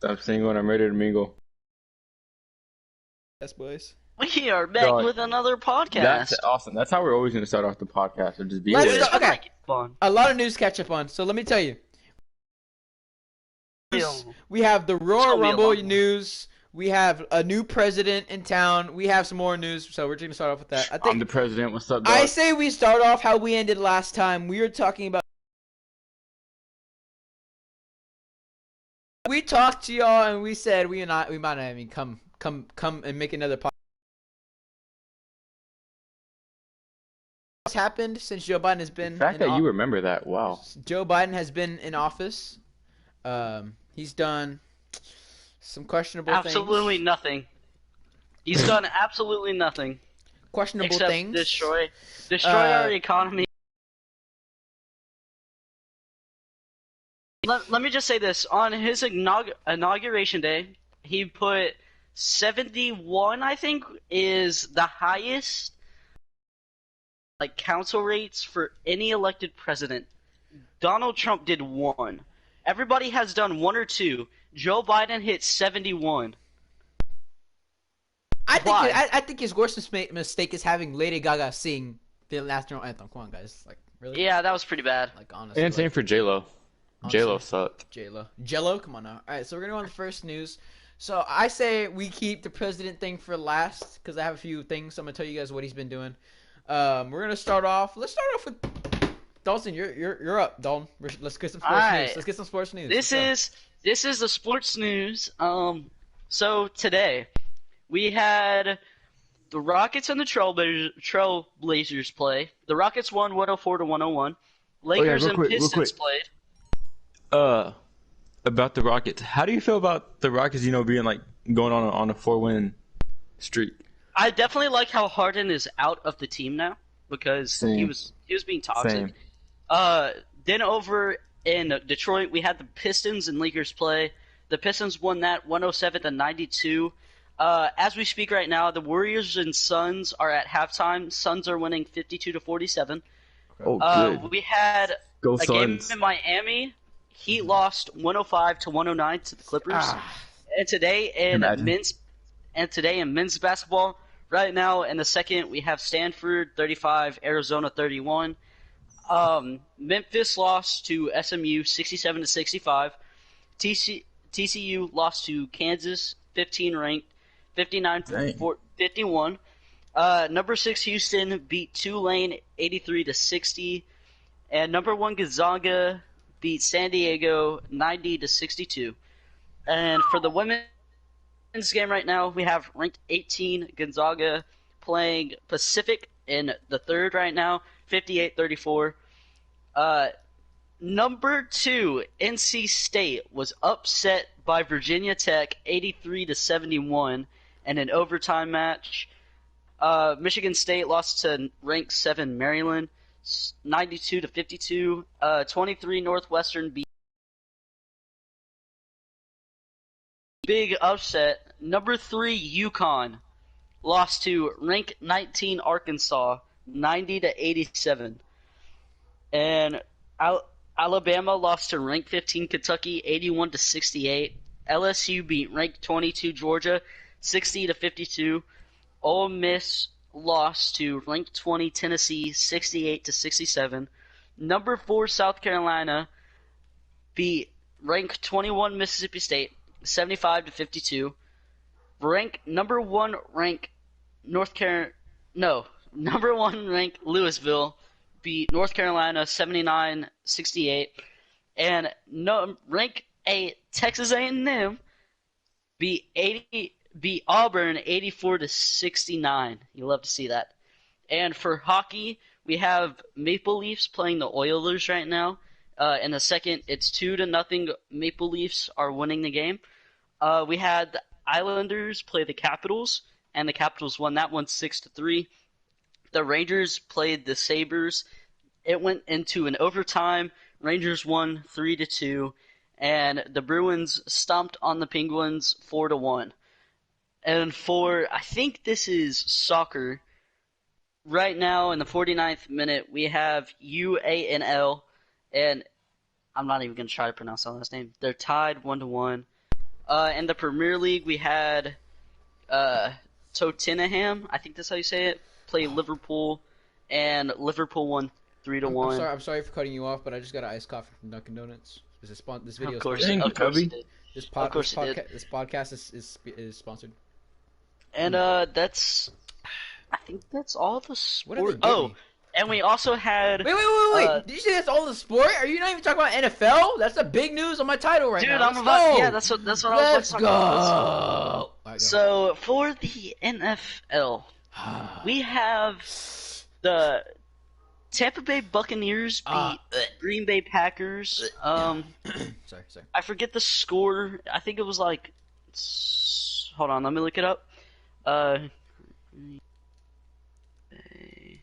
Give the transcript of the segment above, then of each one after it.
I'm single and I'm ready to mingle. Yes, boys. We are back Dog, with another that's podcast. awesome. That's how we're always going to start off the podcast. Or just be Let's Dude, here. it's start. been Okay, like fun. a lot of news to catch up on. So let me tell you, It's we have the Royal gonna be a Rumble long one. news. We have a new president in town. We have some more news. So we're just gonna start off with that. I'm the president. What's up, I dog? say we start off how we ended last time. We were talking about. We talked to y'all and we said we might not even come and make another podcast. What's happened since Joe Biden has been The fact in that you remember that, wow. Joe Biden has been in office. He's done some questionable Absolutely things. nothing. He's done absolutely nothing Questionable except things. destroy Uh, our economy. Let me just say this: on his inauguration day, he put 71. I think is the highest council rates for any elected president. Donald Trump did 1. Everybody has done 1 or 2. Joe Biden hit 71. Why? I think his worst mistake is having Lady Gaga sing the national anthem. Come on, guys. Like, really? Yeah, that was pretty bad. Like, honestly. And same for J-Lo. J-Lo Honestly. sucked. J-Lo. Jello? Come on now. Alright, so we're going to go on the first news. So I say we keep the president thing for last because I have a few things. So I'm going to tell you guys what he's been doing. We're going to start off. Let's start off with Dalton. You're up, Dalton. Let's get some sports Alright. news. Let's get some sports news. This is the sports news. So today we had the Rockets and the Trailblazers play. The Rockets won 104-101. Lakers real and quick, real Pistons quick. played. About the Rockets. How do you feel about the Rockets, being like going on a 4-win streak? I definitely like how Harden is out of the team now because he Same. was being toxic. Same. Then over in Detroit, we had the Pistons and Lakers play. The Pistons won that 107-92. As we speak right now, the Warriors and Suns are at halftime. Suns are winning 52-47. Oh, good. We had Go a game Suns. in Miami. Heat lost 105-109 to the Clippers. And today in Imagine. men's basketball, right now in the second we have Stanford 35, Arizona 31. Memphis lost to SMU 67-65. TCU lost to Kansas 15 ranked 59-51. Number 6 Houston beat Tulane 83-60, and number 1 Gonzaga beat San Diego 90-62. And for the women's game right now, we have ranked 18 Gonzaga playing Pacific in the third right now, 58-34. Number 2 NC State was upset by Virginia Tech 83-71 in an overtime match. Michigan State lost to ranked 7 Maryland 92-52. 23 Northwestern beat. Big upset. Number 3 UConn lost to ranked 19 Arkansas 90-87. And Alabama lost to ranked 15 Kentucky 81-68. LSU beat ranked 22 Georgia 60-52. Ole Miss lost to ranked 20 Tennessee 68-67. Number 4 South Carolina beat ranked 21 Mississippi State 75-52. Number 1 ranked Louisville beat North Carolina 79-68, and rank 8 Texas A&M beat Auburn 84-69. You love to see that. And for hockey, we have Maple Leafs playing the Oilers right now. In the second, it's 2-0. Maple Leafs are winning the game. We had the Islanders play the Capitals, and the Capitals won that one 6-3. The Rangers played the Sabres. It went into an overtime. Rangers won 3-2, and the Bruins stomped on the Penguins 4-1. And I think this is soccer. Right now in the 49th minute, we have UANL, and I'm not even going to try to pronounce that last name. They're tied 1-1. In the Premier League, we had Tottenham, I think that's how you say it, play Liverpool, and Liverpool won 3 to I'm 1. sorry. I'm sorry for cutting you off, but I just got an iced coffee from Dunkin' Donuts. This video Of is course, sponsored. Thank you, of course Cubby. it did. This Of course it did. this podcast is sponsored. And that's, I think that's all the What did they sport. get Oh, me? and we also had. Wait! Did you say that's all the sport? Are you not even talking about NFL? That's the big news on my title right Dude, now. I'm Let's about. go. Yeah, that's what I was about Let's to talk go. about. All right, go. So for the NFL, we have the Tampa Bay Buccaneers beat Green Bay Packers. Sorry. I forget the score. I think it was like. Hold on, let me look it up. Green Bay.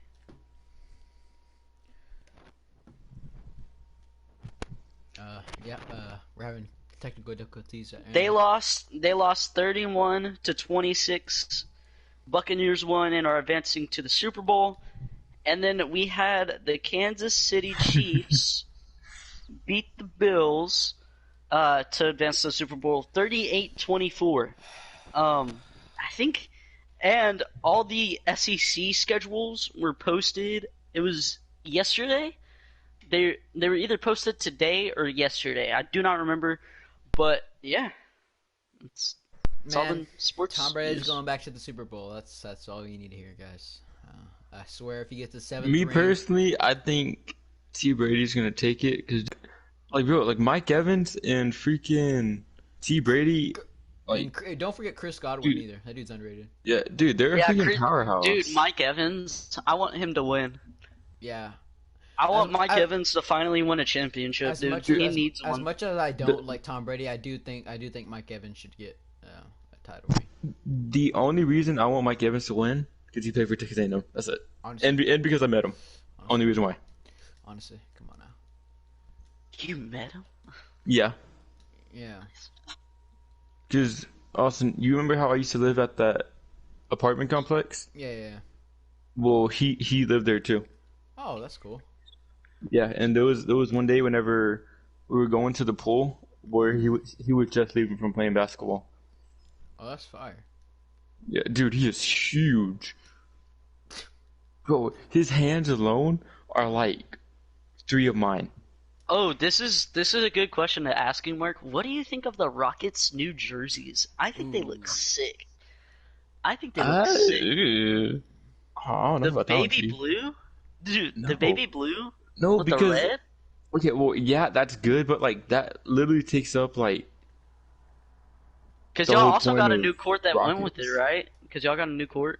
We're having technical difficulties. They lost 31-26. Buccaneers won and are advancing to the Super Bowl. And then we had the Kansas City Chiefs beat the Bills to advance to the Super Bowl 38-24. I think, and all the SEC schedules were posted. It was yesterday. They were either posted today or yesterday. I do not remember, but yeah, it's all in sports. Tom Brady's news. going back to the Super Bowl. That's all you need to hear, guys. I swear, if he gets the seventh. Me ring, personally, I think T Brady's gonna take it because, like, bro, like Mike Evans and freaking T Brady, like, and don't forget Chris Godwin dude. either. That dude's underrated. yeah, dude, they're a freaking powerhouse. Dude, Mike Evans, I want him to win. Yeah. I want Mike Evans to finally win a championship, dude. He needs one. As much as I don't like Tom Brady, I do think Mike Evans should get a title ring. The only reason I want Mike Evans to win because he played for Texas A&M. That's it. Honestly, And because I met him. Only reason why. honestly, come on now. You met him? Yeah. Yeah. Because, Austin, you remember how I used to live at that apartment complex? Yeah. Well, he lived there too. Oh, that's cool. Yeah, and there was one day whenever we were going to the pool where he was just leaving from playing basketball. Oh, that's fire. Yeah, dude, he is huge. Bro, his hands alone are like 3 of mine. Oh, this is a good question to ask you, Mark. What do you think of the Rockets' new jerseys? I think they look sick. I think they look sick. I don't know The about that one, baby Chief. blue? Dude, No. the baby blue? No, With because the red? okay, well, yeah, that's good, but like that literally takes up like Because the y'all whole also point got a of new court that went with it, Rockets. right? Because y'all got a new court.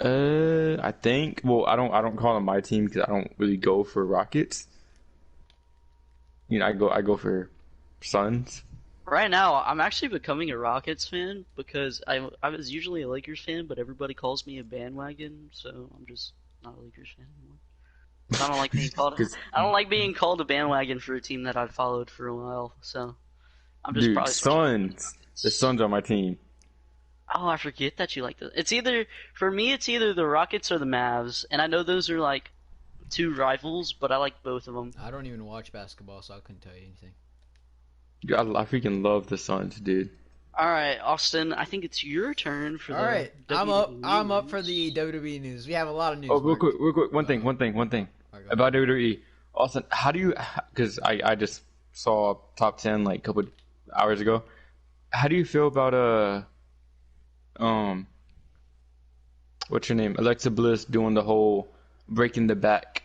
I think. Well, I don't call them my team because I don't really go for Rockets. You know, I go for Suns. Right now, I'm actually becoming a Rockets fan because I was usually a Lakers fan, but everybody calls me a bandwagon, so I'm just not a Lakers fan anymore. I don't like being called. 'Cause- I don't like being called a bandwagon for a team that I've followed for a while. So I'm just Dude, probably Suns. The Suns are my team. Oh, I forget that you like the. It's either for me. It's either the Rockets or the Mavs, and I know those are like two rivals, but I like both of them. I don't even watch basketball, so I couldn't tell you anything. Dude, I freaking love the Suns, dude. All right, Austin. I think it's your turn for All the. right, WWE I'm up news. for the WWE news. We have a lot of news. Oh, real Mark. quick. One thing. All right, go About WWE. Austin, how do you? Because I just saw top 10 like a couple hours ago. How do you feel about what's your name? Alexa Bliss doing the whole breaking the back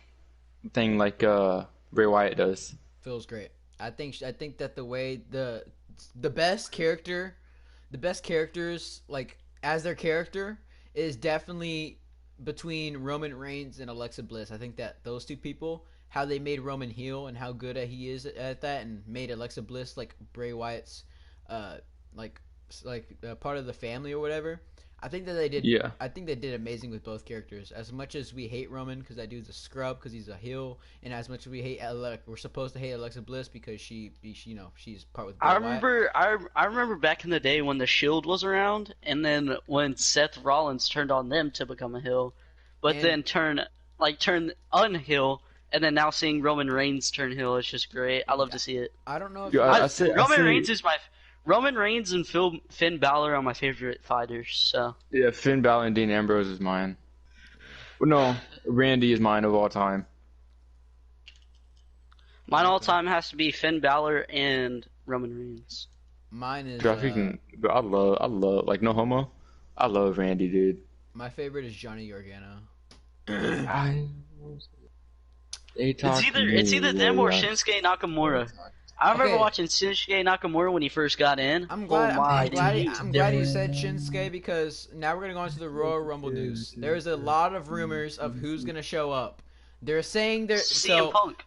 thing like Bray Wyatt does. Feels great. I think that the way the best characters like as their character is definitely between Roman Reigns and Alexa Bliss. I think that those two people, how they made Roman heel and how good he is at that, and made Alexa Bliss like Bray Wyatt's part of the family or whatever. I think that they did. Yeah. I think they did amazing with both characters. As much as we hate Roman because that dude's a scrub because he's a heel, and as much as we hate we're supposed to hate Alexa Bliss because she's part with Bray Wyatt. I remember back in the day when the Shield was around, and then when Seth Rollins turned on them to become a heel, but And- then turn unhill, and then now seeing Roman Reigns turn heel is just great. I love Yeah. to see it. I don't know if Yo, you I I, guys. say, I Roman say, Reigns is my Roman Reigns and Finn Balor are my favorite fighters. So yeah, Finn Balor and Dean Ambrose is mine. Yeah. Well, no, Randy is mine of all time. mine all Okay. time has to be Finn Balor and Roman Reigns. Mine is But I freaking, but I love, like, no homo. I love Randy, dude. my favorite is Johnny Gargano. I, they It's talk to either me, them or yeah, Shinsuke they Nakamura. talk. I remember Okay, watching Shinsuke Nakamura when he first got in. I'm Oh glad. my days. I'm glad you said Shinsuke because now we're gonna go into the Royal Rumble news. There's a lot of rumors of who's gonna show up. They're saying they're CM Punk.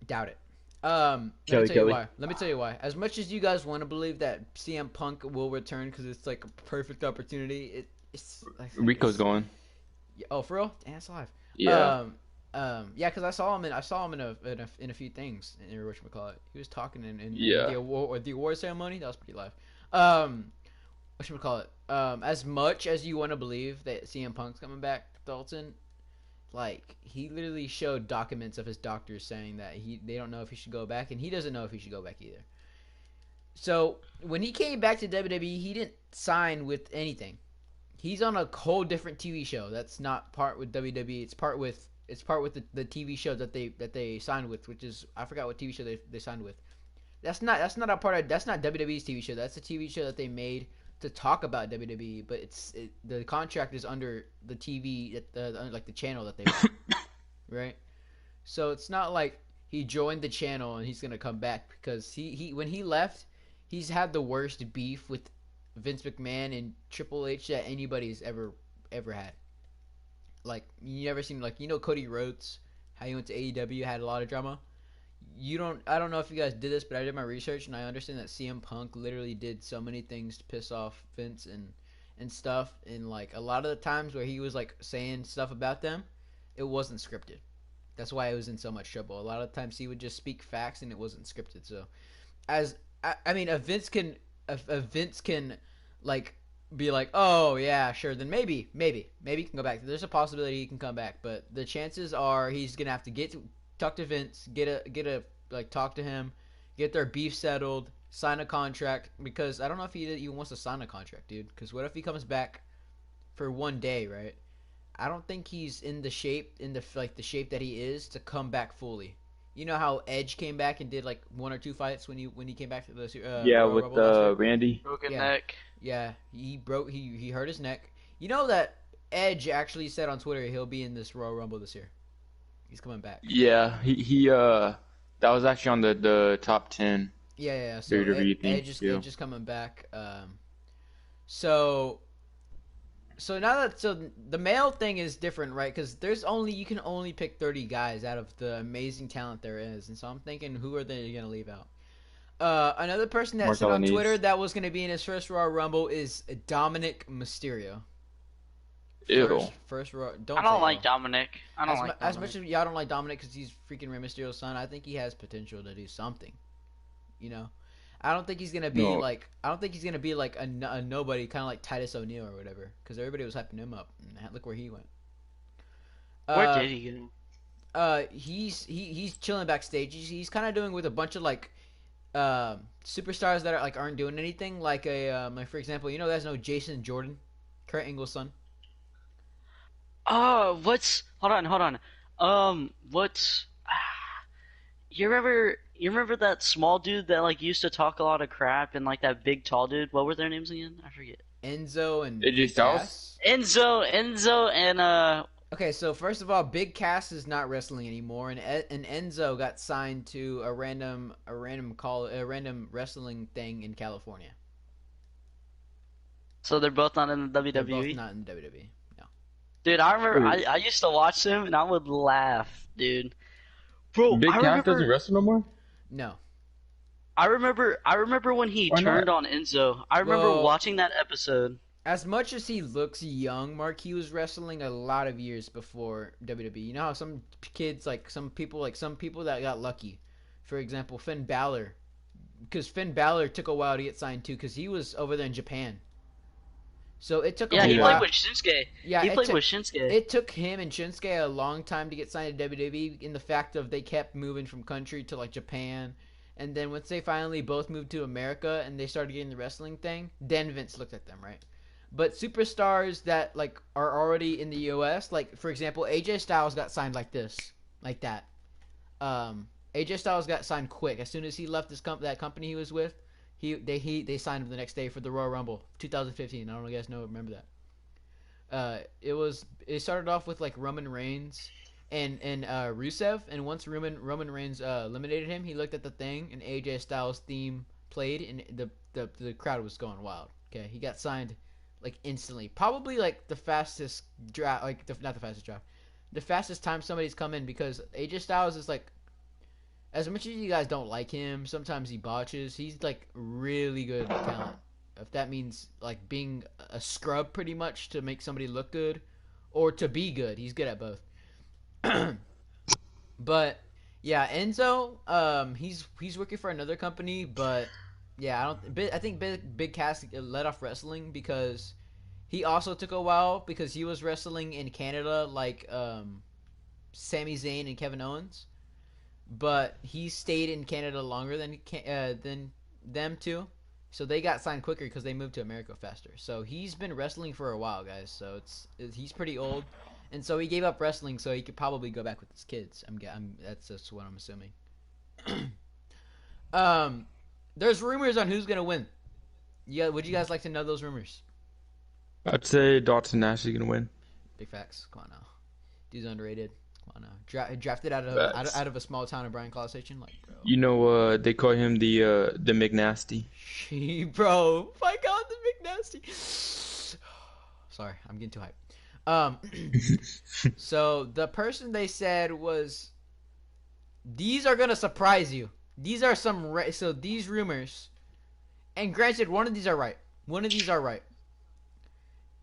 doubt it. Let me Kelly tell you Kelly. why. Let me tell you why. As much as you guys want to believe that CM Punk will return because it's like a perfect opportunity, it's like Rico's going. oh for real? Damn, that's alive. Yeah. Yeah, because I saw him in a few things in whatchamacallit. He was talking in Yeah. the award ceremony. That was pretty live. Whatchamacallit. As much as you want to believe that CM Punk's coming back, Dalton, like he literally showed documents of his doctors saying that they don't know if he should go back, and he doesn't know if he should go back either. So when he came back to WWE, he didn't sign with anything. He's on a whole different TV show that's not part with WWE. It's part with the TV show that they signed with, which is I forgot what TV show they signed with. That's not a part of that's not WWE's TV show. That's a TV show that they made to talk about WWE, but the contract is under the TV like the channel that they bought, right? So it's not like he joined the channel and he's gonna come back because he when he left, he's had the worst beef with Vince McMahon and Triple H that anybody's ever had. Like you never seen like Cody Rhodes, how he went to AEW, had a lot of drama. I don't know if you guys did this, but I did my research and I understand that CM Punk literally did so many things to piss off Vince and stuff, and like a lot of the times where he was like saying stuff about them, it wasn't scripted. That's why it was in so much trouble. A lot of times he would just speak facts and it wasn't scripted. So as I mean, if Vince can like be like, oh yeah, sure, then maybe he can go back. There's a possibility he can come back, but the chances are he's gonna have to talk to Vince, get a like talk to him, get their beef settled, sign a contract. Because I don't know if he even wants to sign a contract, dude. Because what if he comes back for one day, right? I don't think he's in the shape the shape that he is to come back fully. You know how Edge came back and did like one or two fights when he came back to the Yeah, Royal with Rumble last year. Randy. Broken Yeah. neck. Yeah, he hurt his neck. You know that Edge actually said on Twitter he'll be in this Royal Rumble this year. He's coming back. Yeah, he that was actually on the top 10 Yeah. So WWE thing too. Edge is coming back. So now that the male thing is different, right? Because you can only pick 30 guys out of the amazing talent there is, and so I'm thinking, who are they gonna leave out? Another person that said on Mark Twitter Alanis. that was gonna be in his first Royal Rumble is Dominic Mysterio. Ew. First Royal. I don't say like ew. Dominic. I don't like As Dominic. much as y'all don't like Dominic because he's freaking Rey Mysterio's son, I think he has potential to do something. You know, I don't think he's gonna be No. like a nobody, kind of like Titus O'Neil or whatever, because everybody was hyping him up. And look where he went. Where Uh, did he go? he's chilling backstage. He's kind of doing with a bunch of like superstars that aren't doing anything. Like for example, there's no Jason Jordan, Kurt Angle's son. Oh, hold on. What's you remember that small dude that like used to talk a lot of crap and like that big tall dude? What were their names again? I forget. Enzo and AJ Big Styles? Cass. Enzo and Okay, so first of all, Big Cass is not wrestling anymore, and Enzo got signed to a random wrestling thing in California. so they're both not in the They're both WWE. not in WWE. No. Dude, I remember Wait. I used to watch them and I would laugh, dude. Bro, Big I Cass doesn't remember wrestle no more? No. I remember when he Why turned not? on Enzo. I remember Well, watching that episode. as much as he looks young, Mark, he was wrestling a lot of years before WWE. You know how some kids, some people that got lucky. For example, Finn Balor. Because Finn Balor took a while to get signed too, because he was over there in Japan. So it took him Yeah, a he played Yeah. while. with Shinsuke. Yeah, He played with Shinsuke. it took him and Shinsuke a long time to get signed to WWE in the fact of they kept moving from country to like Japan. And then once they finally both moved to America and they started getting the wrestling thing, then Vince looked at them, right? But superstars that like are already in the US, like for example, AJ Styles got signed like this, like that. AJ Styles got signed quick. As soon as he left that company he was with, they signed him the next day for the Royal Rumble 2015. I don't know if you guys remember that. It started off with like Roman Reigns and Rusev, and once Roman Reigns eliminated him, he looked at the thing and AJ Styles theme played, and the crowd was going wild. Okay, he got signed like instantly, probably like the fastest draft, like not the fastest draft, the fastest time somebody's come in because AJ Styles is like. As much as you guys don't like him, sometimes he botches. He's like really good talent. If that means like being a scrub pretty much to make somebody look good or to be good, he's good at both. But yeah, Enzo, he's working for another company, but yeah, I think Big Cass let off wrestling because he also took a while because he was wrestling in Canada like Sami Zayn and Kevin Owens, but he stayed in Canada longer than them two. So they got signed quicker because they moved to America faster. So he's been wrestling for a while, guys. So he's pretty old, and so he gave up wrestling so he could probably go back with his kids. That's just what I'm assuming. um, there's rumors on who's gonna win. Yeah, would you guys like to know those rumors? I'd say Dawson Nash is gonna win. Big facts. Come on now, dude's underrated. Come on now, drafted Facts. out of a small town in Bryan College Station, like bro. You know, they call him the McNasty. She, bro, my God, the big nasty. Sorry, I'm getting too hyped. So the person they said was, these are gonna surprise you. These are so these rumors, and granted, one of these are right. One of these are right.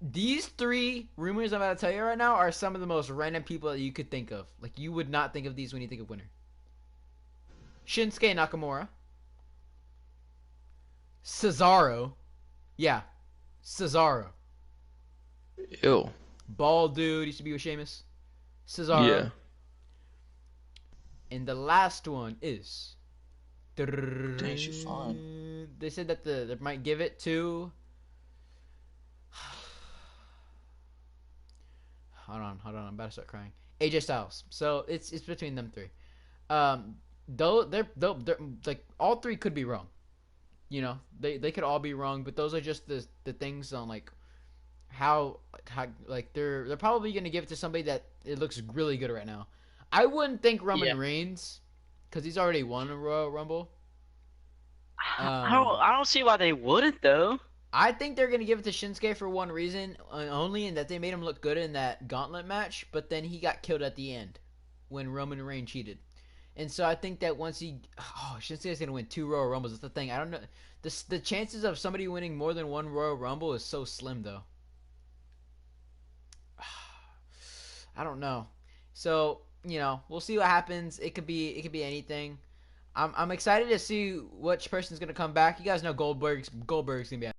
These three rumors I'm about to tell you right now are some of the most random people that you could think of. Like you would not think of these when you think of winner. Shinsuke Nakamura, Cesaro, yeah, Cesaro, Ew. bald dude used to be with Sheamus, Cesaro, Yeah. and the last one is. Dang, she fine. They said that they might give it to. Hold on, I'm about to start crying. AJ Styles. So it's between them three. Though they're like all three could be wrong. You know, they could all be wrong, but those are just the things on like how like they're probably gonna give it to somebody that it looks really good right now. I wouldn't think Roman Yeah. Reigns because he's already won a Royal Rumble. I don't see why they wouldn't though. I think they're gonna give it to Shinsuke for one reason only, and that they made him look good in that gauntlet match. But then he got killed at the end when Roman Reigns cheated, and so I think that once Shinsuke's gonna win 2 Royal Rumbles. That's the thing. I don't know the chances of somebody winning more than 1 Royal Rumble is so slim though. I don't know. So we'll see what happens. It could be anything. I'm excited to see which person's gonna come back. You guys know Goldberg's gonna be at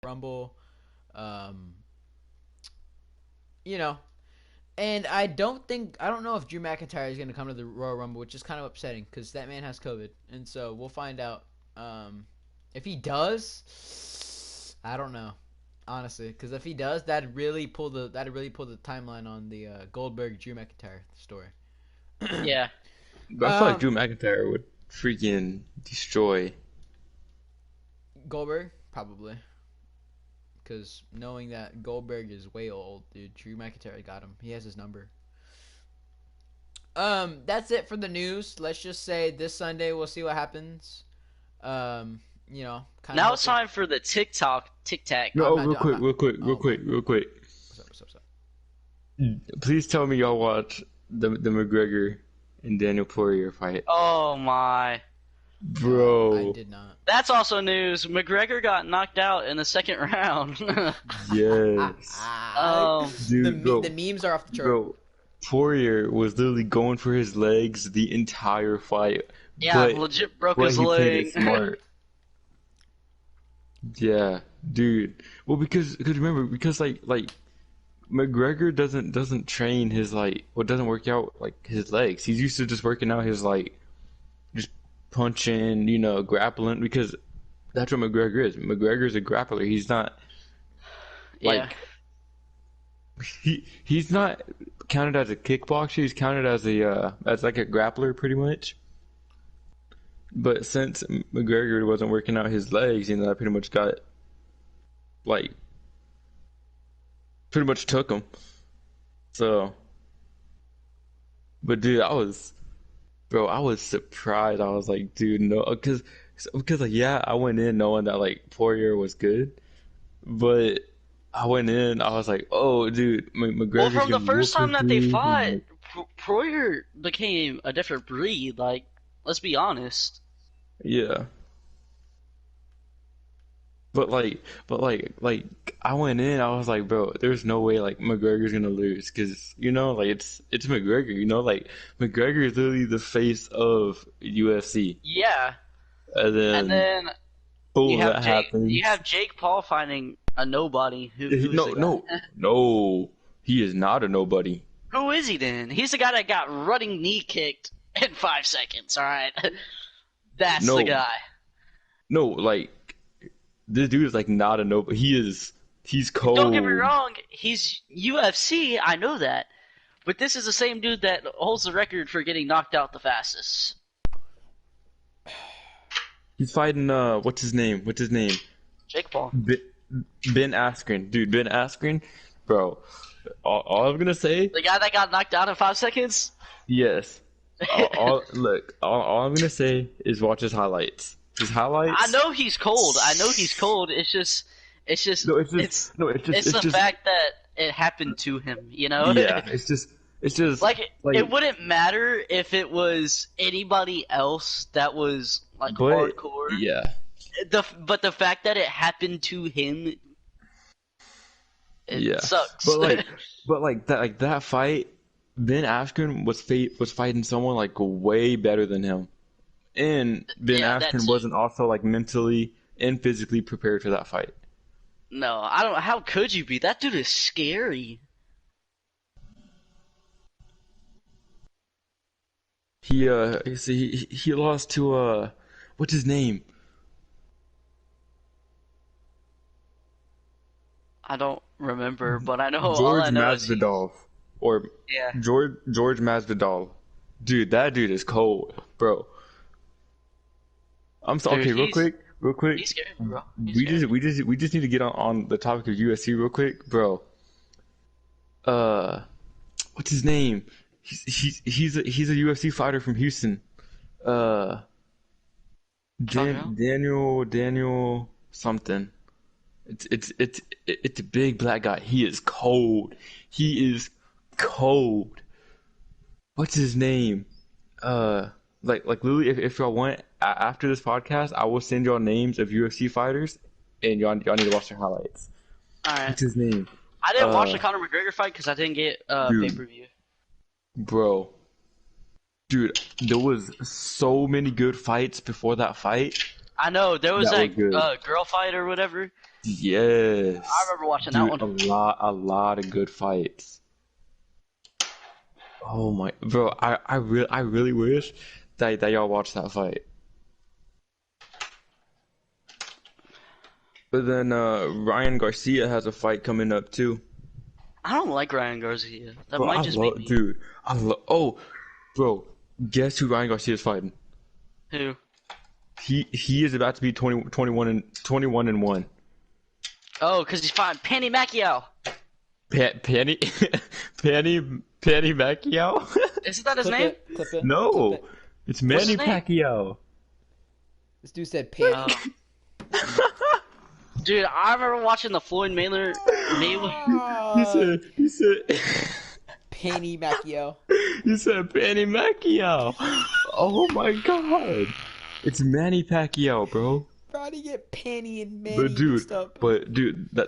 Rumble. Um, you know, and I don't know if Drew McIntyre is gonna come to the Royal Rumble, which is kind of upsetting because that man has COVID, and so we'll find out. If he does, I don't know, honestly, because if he does, that'd really pull the timeline on the Goldberg Drew McIntyre story. Yeah. But I feel like Drew McIntyre would freaking destroy. Goldberg probably, because knowing that Goldberg is way old, dude. Drew McIntyre got him. He has his number. That's it for the news. Let's just say this Sunday we'll see what happens. Kind Now of. it's time for the tic tac. No, not- real quick, I'm real quick, not- real oh. quick, real quick. What's up? Please tell me y'all watch the McGregor and Daniel Poirier fight, Oh my. bro. I did not. That's also news. McGregor got knocked out in the second round. Yes, dude, bro, The memes are off the chart. bro. Poirier was literally going for his legs the entire fight. Yeah, but, legit broke but his he played leg. it smart. Yeah, dude. Well, because remember, because like McGregor doesn't train his like what doesn't work out like his legs. He's used to just working out his like just punching, grappling because that's what McGregor is. McGregor's a grappler. He's not Yeah. like he's not counted as a kickboxer. He's counted as a as like a grappler pretty much. But since McGregor wasn't working out his legs, I pretty much got like pretty much took him. So, but dude, I was surprised. I was like, dude, no, because like yeah, I went in knowing that like Poirier was good, but I went in, I was like, oh, dude, Well, McGregor's from the gonna first whoop his time that they dude. And, fought, like, Poirier became a different breed. Like, let's be honest. yeah, but like I went in, I was like, bro, there's no way like McGregor's gonna lose because like it's McGregor, like McGregor is literally the face of UFC, Yeah. and And then then boom, that You happens. have Jake Paul finding a nobody. Who's No, the guy? no, no, he is not a nobody. Who is he then? He's the guy that got running knee kicked in 5 seconds. All right, that's the No, guy. no, like this dude is like not a nobody. He's Don't get me cold. wrong. He's UFC. I know that. But this is the same dude that holds the record for getting knocked out the fastest. He's fighting what's his name? What's his name? Jake Paul. Ben Askren, dude. Ben Askren, bro. All I'm gonna say, The guy that got knocked out in 5 seconds? yes. All I'm gonna say is watch his highlights. His I highlights. know he's cold. I know he's cold. It's just, No, it's it's, just no, it's it's the just fact that it happened to him, you know? yeah. It's just Like, like, it wouldn't matter if it was anybody else that was, like, but hardcore. yeah, But the fact that it happened to him, it yeah. sucks. But that fight, Ben Askren was fighting someone like way better than him, and Ben Yeah, Askren that's... wasn't also like mentally and physically prepared for that fight. No, I don't... How could you be? That dude is scary. He lost to what's his name? I don't remember, but I know... All I George know is he... Masvidal or Yeah. George Masvidal. Dude, that dude is cold, bro. I'm so Dude, okay. Real quick. he's scary, bro. He's We scary. just need to get on the topic of UFC real quick, bro. Uh, what's his name? He's a UFC fighter from Houston. Uh, Talking about? Daniel something. It's a big black guy. He is cold. He is cold. What's his name? Like literally, if y'all want after this podcast, I will send y'all names of UFC fighters, and y'all need to watch their highlights. Alright. What's his name? I didn't watch the Conor McGregor fight because I didn't get Dude. pay-per-view. Bro, dude, there was so many good fights before that fight. I know, there was That that was good. girl fight or whatever. Yes. I remember watching that Dude, one. a lot of good fights. Oh my, bro, I really wish that y'all watched that fight. But then Ryan Garcia has a fight coming up too. I don't like Ryan Garcia. That Bro, might I just be love, me. dude. Oh, bro, guess who Ryan Garcia is fighting? Who? He is about to be 21 and 1. Oh, because he's fighting Penny Pacquiao. Penny Pacquiao? Isn't that his Clip name? it. Clip it. No, Clip it. it's What's Manny his name? Pacquiao. This dude said pig. Dude, I remember watching the Floyd Mayweather. He said Penny Pacquiao. he said Manny Pacquiao. Oh my god, it's Manny Pacquiao, bro. Trying to get Penny and Manny But dude, mixed up.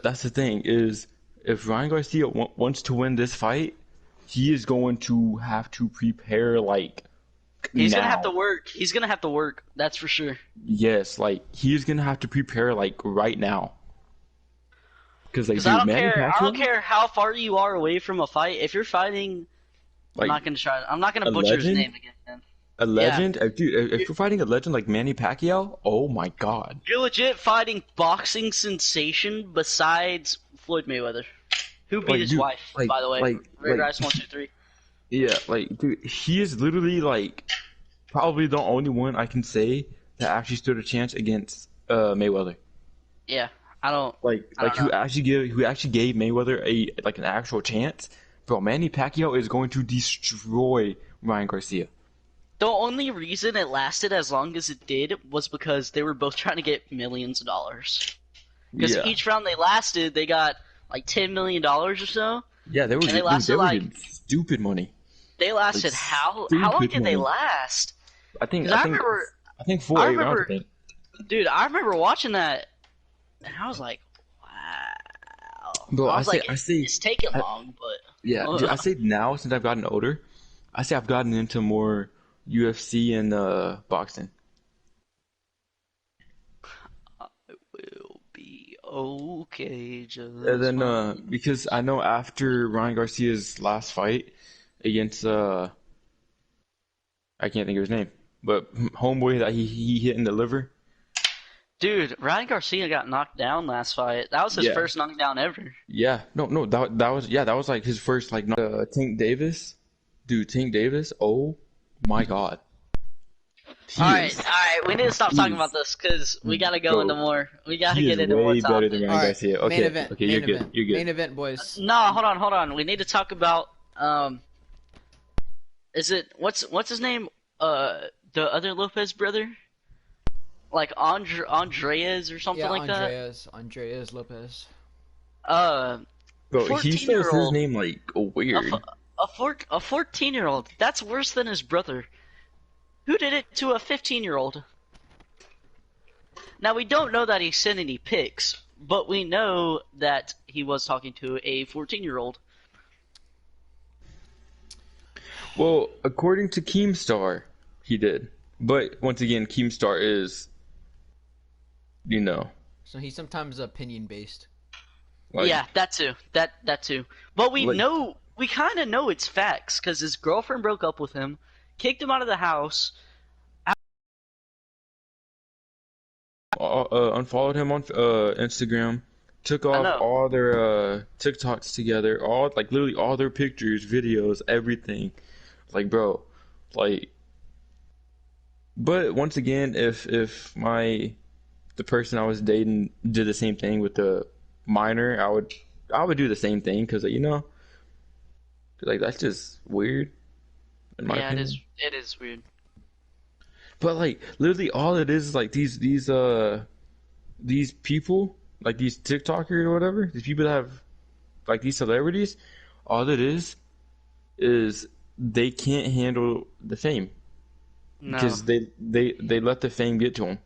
that's the thing is, if Ryan Garcia wants to win this fight, he is going to have to prepare like He's gonna have now. to work. He's gonna have to work. That's for sure. Yes, like he's gonna have to prepare like right now. Cause like, Because I dude, don't Manny care. I don't Pacquiao, care how far you are away from a fight. If you're fighting, I'm like not gonna try. I'm not gonna a butcher his legend, name again. a Yeah, legend. Dude, if you're fighting a legend like Manny Pacquiao, oh my God. you're legit fighting boxing sensation besides Floyd Mayweather, who beat Like, his dude, wife, by the way. Red Rice 123. yeah, like, dude, he is literally like probably the only one I can say that actually stood a chance against Mayweather. Yeah, I don't. I Like don't know. who actually gave Mayweather a like an actual chance. Bro, Manny Pacquiao is going to destroy Ryan Garcia. The only reason it lasted as long as it did was because they were both trying to get millions of dollars. Because Yeah, each round they lasted, they got like $10 million or so, yeah, they were and they dude, they lasted were like getting stupid money, they like lasted how long stupid did they money. last? I think Because I think I think four I 8 rounds. I remember, think. dude, I remember watching that, and I was like, wow. Bro, I was like, I say, it's taking I, long, yeah, dude, I but say now since I've gotten older, I say I've gotten into more UFC and boxing. will be okay. And Just then fine. because I know after Ryan Garcia's last fight against I can't think of his name, but homeboy that he hit in the liver. Dude, Ryan Garcia got knocked down last fight. That was his Yeah, first knockdown ever. yeah, no, that was yeah, that was like his first like Tank Davis, dude, Tank Davis. Oh my God, he All is right, we need to stop he talking about is this because we gotta go into bro, more. We gotta he is get into more way better than topics. Ryan All right, Garcia. main Okay, event, okay, main event, you're main good. event, boys. No, hold on. We need to talk about is it what's his name? The other Lopez brother, like Andreas or something Yeah, like that. Andreas Lopez. Uh, Bro, he 14 spells year his old, name like a f- weird. a 14-year-old. That's worse than his brother. Who did it to a 15-year-old? Now we don't know that he sent any pics, but we know that he was talking to a 14-year-old. Well, according to Keemstar, he did. But once again, Keemstar is, you know, So he's sometimes opinion based. like, Yeah, that too. That too. But like we kind of know it's facts because his girlfriend broke up with him, kicked him out of the house. unfollowed him on Instagram, took I off know. all their TikToks together, all like literally all their pictures, videos, everything. Like, bro, like. But once again, if the person I was dating did the same thing with the minor, I would do the same thing because you know, like that's just weird in my Yeah, opinion. it is weird. But like literally all it is like these people, like these TikTokers or whatever, these people that have like these celebrities, all it is they can't handle the fame No. because they let the fame get to them.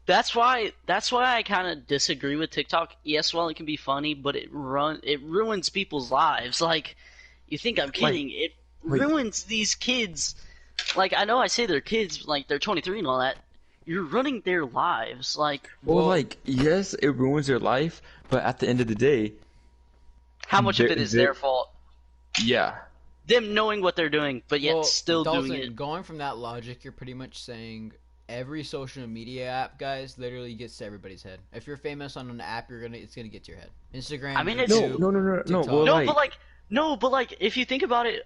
That's why I kind of disagree with TikTok. Yes, while it can be funny, but it ruins people's lives. Like, you think I'm Like kidding? It like ruins these kids. Like, I know I say they're kids, like they're 23 and all that. You're running their lives. Like, well Well, like yes, it ruins their life, but at the end of the day, how much of it is they their fault? yeah. Them knowing what they're doing, but yet well, still doing it. Dalton, going from that logic, you're pretty much saying every social media app, guys, literally gets to everybody's head. If you're famous on an app, it's gonna get to your head. I Instagram, mean, it's YouTube, No. Well, TikTok. no, like but like, if you think about it,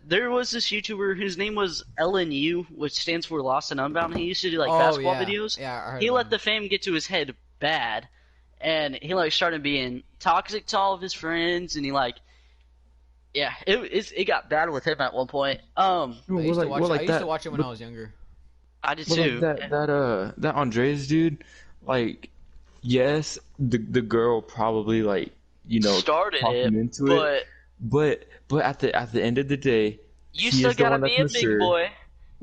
there was this YouTuber whose name was LNU, which stands for Lost and Unbound. He used to do like Oh basketball yeah, videos. yeah, I heard He about let him. the fame get to his head bad, and he like started being toxic to all of his friends, and he like, yeah, it got bad with him at one point. no, I used to watch. well, I like used to that, watch it when I was younger. I did well, like too. that Andres dude, like yes, the girl probably like you know Started talked it, him into it, but but at the end of the day, you he still is the gotta one that's be a big mature. boy.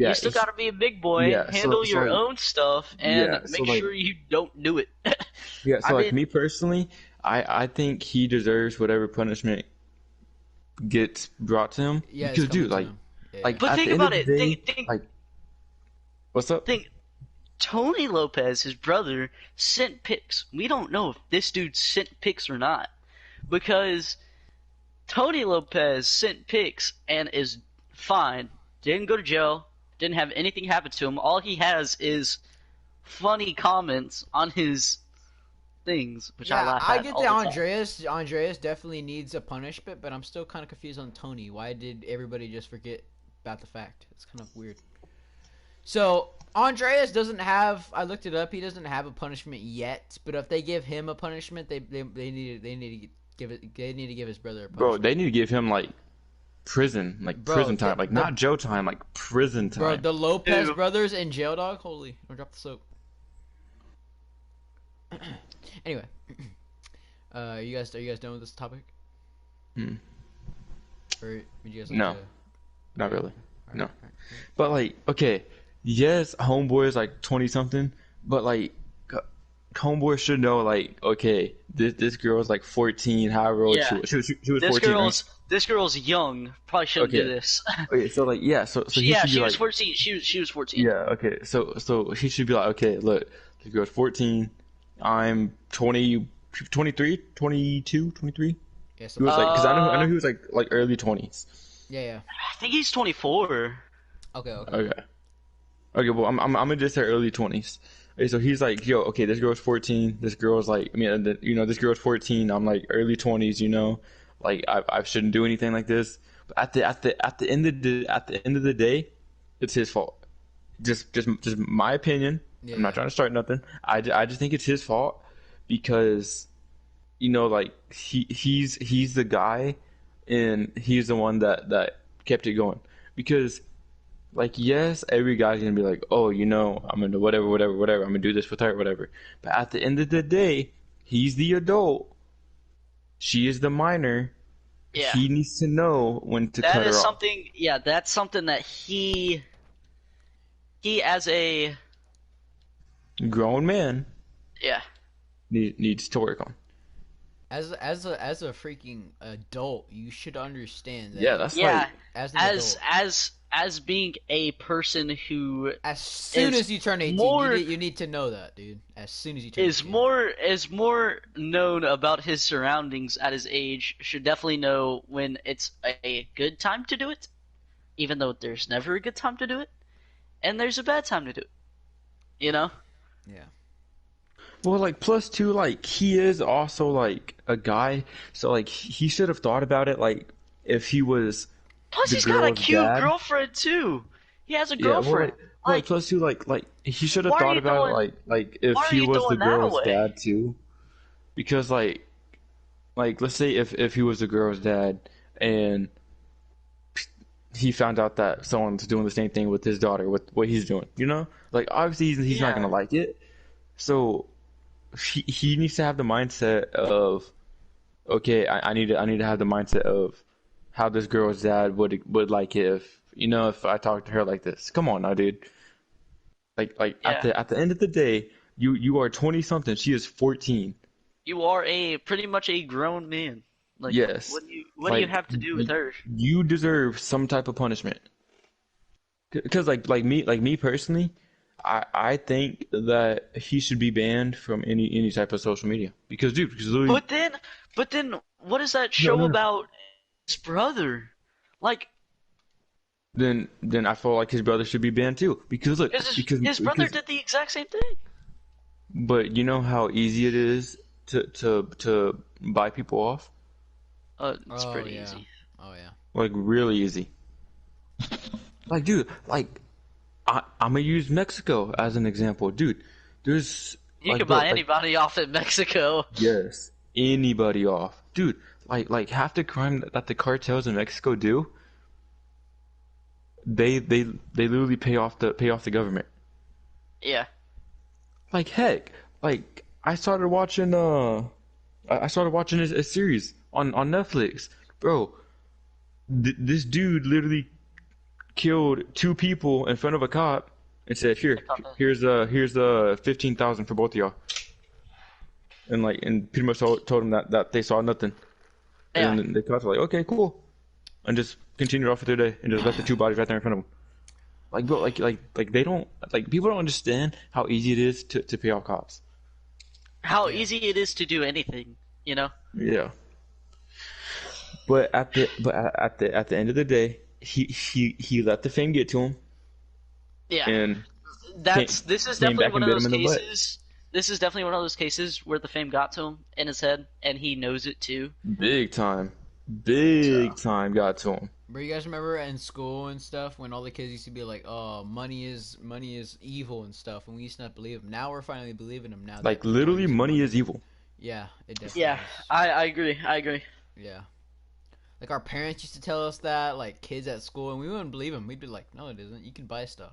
You Yeah, still gotta be a big boy, yeah. handle So your like own stuff, and yeah, so make like sure you don't do it. yeah, I so like mean, me personally, I think he deserves whatever punishment gets brought to him Yeah, it's because coming dude, to him. Yeah, like but at think the end of about the it. day, Think like What's up? Think Tony Lopez, his brother, sent pics. We don't know if this dude sent pics or not because Tony Lopez sent pics and is fine. Didn't go to jail. Didn't have anything happen to him. All he has is funny comments on his things, which I Yeah, laugh I at get all that the time. Andreas definitely needs a punishment, but I'm still kind of confused on Tony. Why did everybody just forget about the fact? It's kind of weird. So Andreas doesn't have. I looked it up. He doesn't have a punishment yet. But if they give him a punishment, they need to give it. They need to give his brother a Bro, punishment. they need to give him like Bro, prison time, like not jail time, like prison bro, time. the Lopez Ew. brothers in jail, dog. Holy, don't drop the soap. Anyway, are you guys done with this topic? Hmm. Or would you guys like No. to? Not really. Alright, No. alright. But like, okay, yes, homeboy is like 20 something, but like, homeboy should know like, okay, this girl is like 14, however old Yeah. she was 14, right? This girl's young. Probably shouldn't do Okay. this. Okay, so like, yeah, so he Yeah, should be she was like, 14. She was 14. yeah, okay, so he should be like, okay, look, this girl's 14, I'm 20, 23, 22, 23. Yeah, He was like, because I know Uh, he was like early 20s. yeah. I think he's 24. Okay. Okay. Okay, well, I'm gonna just say early 20s. Okay, so he's like, yo, okay, this girl's 14. This girl's like, I mean, this girl's 14. I'm like early 20s, like I shouldn't do anything like this. But at the end of the day, it's his fault. Just my opinion. Yeah. I'm not trying to start nothing. I just think it's his fault because like he's the guy, and he's the one that kept it going because. Like, yes, every guy's gonna be like, oh, I'm gonna whatever. I'm gonna do this with her, whatever. But at the end of the day, he's the adult. She is the minor. Yeah. He needs to know when to That cut her is off. something. Yeah, that's something that he as a Grown man yeah. needs to work on. As a freaking adult, you should understand that. Yeah, that's Yeah, like, As an as adult, as being a person who as soon is as you turn 18, more- you need to know that, dude. As soon as you turn is 18. more known about his surroundings at his age should definitely know when it's a good time to do it, even though there's never a good time to do it, and there's a bad time to do it. Yeah. well, like plus two, like he is also like a guy, so like he should have thought about it, like if he was Plus, the he's got a girl's cute dad. girlfriend too. He has a Yeah, well, girlfriend. like plus two, like he should have Why are thought you about throwing- it, like if why are he you was the throwing that girl's away? dad too, because like let's say if he was the girl's dad and he found out that someone's doing the same thing with his daughter with what he's doing, like obviously he's not Yeah. gonna like it, so he needs to have the mindset of okay, I need to have the mindset of how this girl's dad would like it if I talked to her like this. Come on now, dude. Like Yeah. at the end of the day, you are 20 something. She is 14. You are pretty much a grown man. Like, Yes. what do you Like, have to do with her? You deserve some type of punishment. Because like me personally, I think that he should be banned from any type of social media. Because literally, But then, what does that show no. about his brother? Like, then I feel like his brother should be banned too. Because look, his brother did the exact same thing. But you know how easy it is to buy people off? It's Oh, pretty yeah. easy. Oh yeah. Like really easy. Like dude, like I'm gonna use Mexico as an example. Dude, there's You like, can bro, buy like, anybody off in Mexico. yes, anybody off. Dude, like half the crime that the cartels in Mexico do, they literally pay off the government. Yeah. Like heck, like I started watching a series on Netflix, bro. This dude literally killed two people in front of a cop and said, here's 15,000 for both of y'all, and pretty much told him that they saw nothing, Yeah. and then the cops were like, okay, cool, and just continued off with their day and just left the two bodies right there in front of them. Like bro, like they don't like people don't understand how easy it is to pay off cops. How Yeah. easy it is to do anything, you know? Yeah. But at the end of the day, he let the fame get to him Yeah. and That's came this is came definitely back one and of bit him those in the butt. cases. This is definitely one of those cases where the fame got to him in his head, and he knows it too. Big time. So Big time got to him. But you guys remember in school and stuff when all the kids used to be like, "Oh, money is evil and stuff," and we used to not believe them. Now we're finally believing them. Now that Like people are literally using money money. is evil. Yeah, it definitely yeah, is. I agree. I agree. Yeah. Like our parents used to tell us that, like kids at school, and we wouldn't believe them. We'd be like, "No, it isn't. You can buy stuff."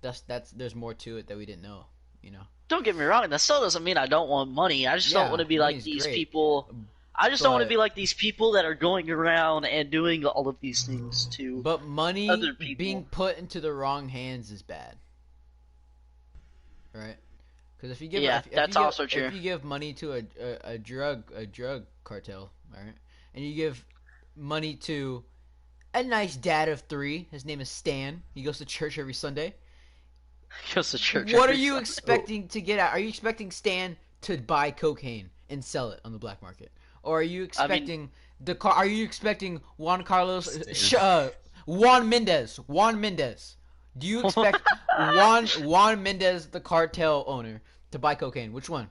That's there's more to it that we didn't know. You know. Don't get me wrong. That still doesn't mean I don't want money. I just don't Yeah, want to be like money's these great, people. I just don't want to but be like these people that are going around and doing all of these things to but money other being people. put into the wrong hands is bad, right? Because if you give Yeah, that's also true. if you give money to a drug cartel, right, and you give money to a nice dad of three, his name is Stan. He goes to church every Sunday. Goes to church What are every you Sunday. expecting to get at? Are you expecting Stan to buy cocaine and sell it on the black market, or are you I mean, expecting Are you expecting Juan Carlos? Stan. Juan Mendez. Juan Mendez. Do you expect Juan Mendez, the cartel owner, to buy cocaine? Which one?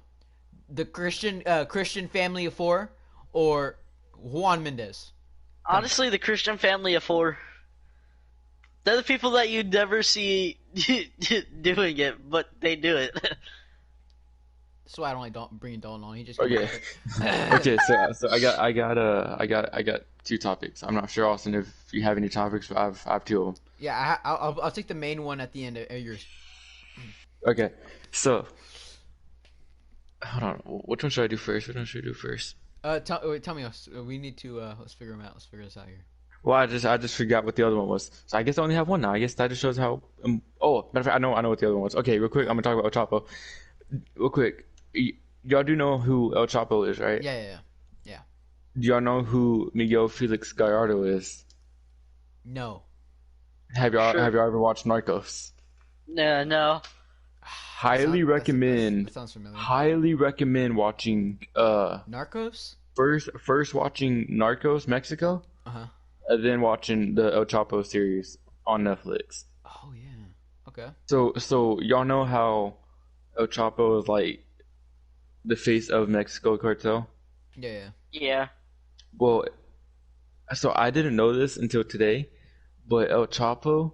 The Christian family of four, or Juan Mendez? Tell me. honestly, the Christian family of four. They're the people that you never see doing it, but they do it. That's why I don't like bringing Dalton on. He just comes Okay. up. Okay, so I got two topics. I'm not sure, Austin, if you have any topics, but I have two of them. Yeah, I'll take the main one at the end of yours. Okay, so hold on. Which one should I do first? Which one should I do first? Tell me. We need to let's figure them out. Let's figure this out here. Well, I just forgot what the other one was. So I guess I only have one now. I guess that just shows how. Oh, matter of fact, I know what the other one was. Okay, real quick, I'm gonna talk about El Chapo. Real quick, y'all do know who El Chapo is, right? Yeah. Do y'all know who Miguel Felix Gallardo is? No. Have y'all Sure. have y'all ever watched Narcos? No. Highly recommend. That sounds familiar. Highly recommend watching. Narcos. First watching Narcos Mexico, Uh-huh. and then watching the El Chapo series on Netflix. Oh yeah. Okay. So y'all know how El Chapo is like the face of Mexico cartel. Yeah. Yeah. Well, so I didn't know this until today, but El Chapo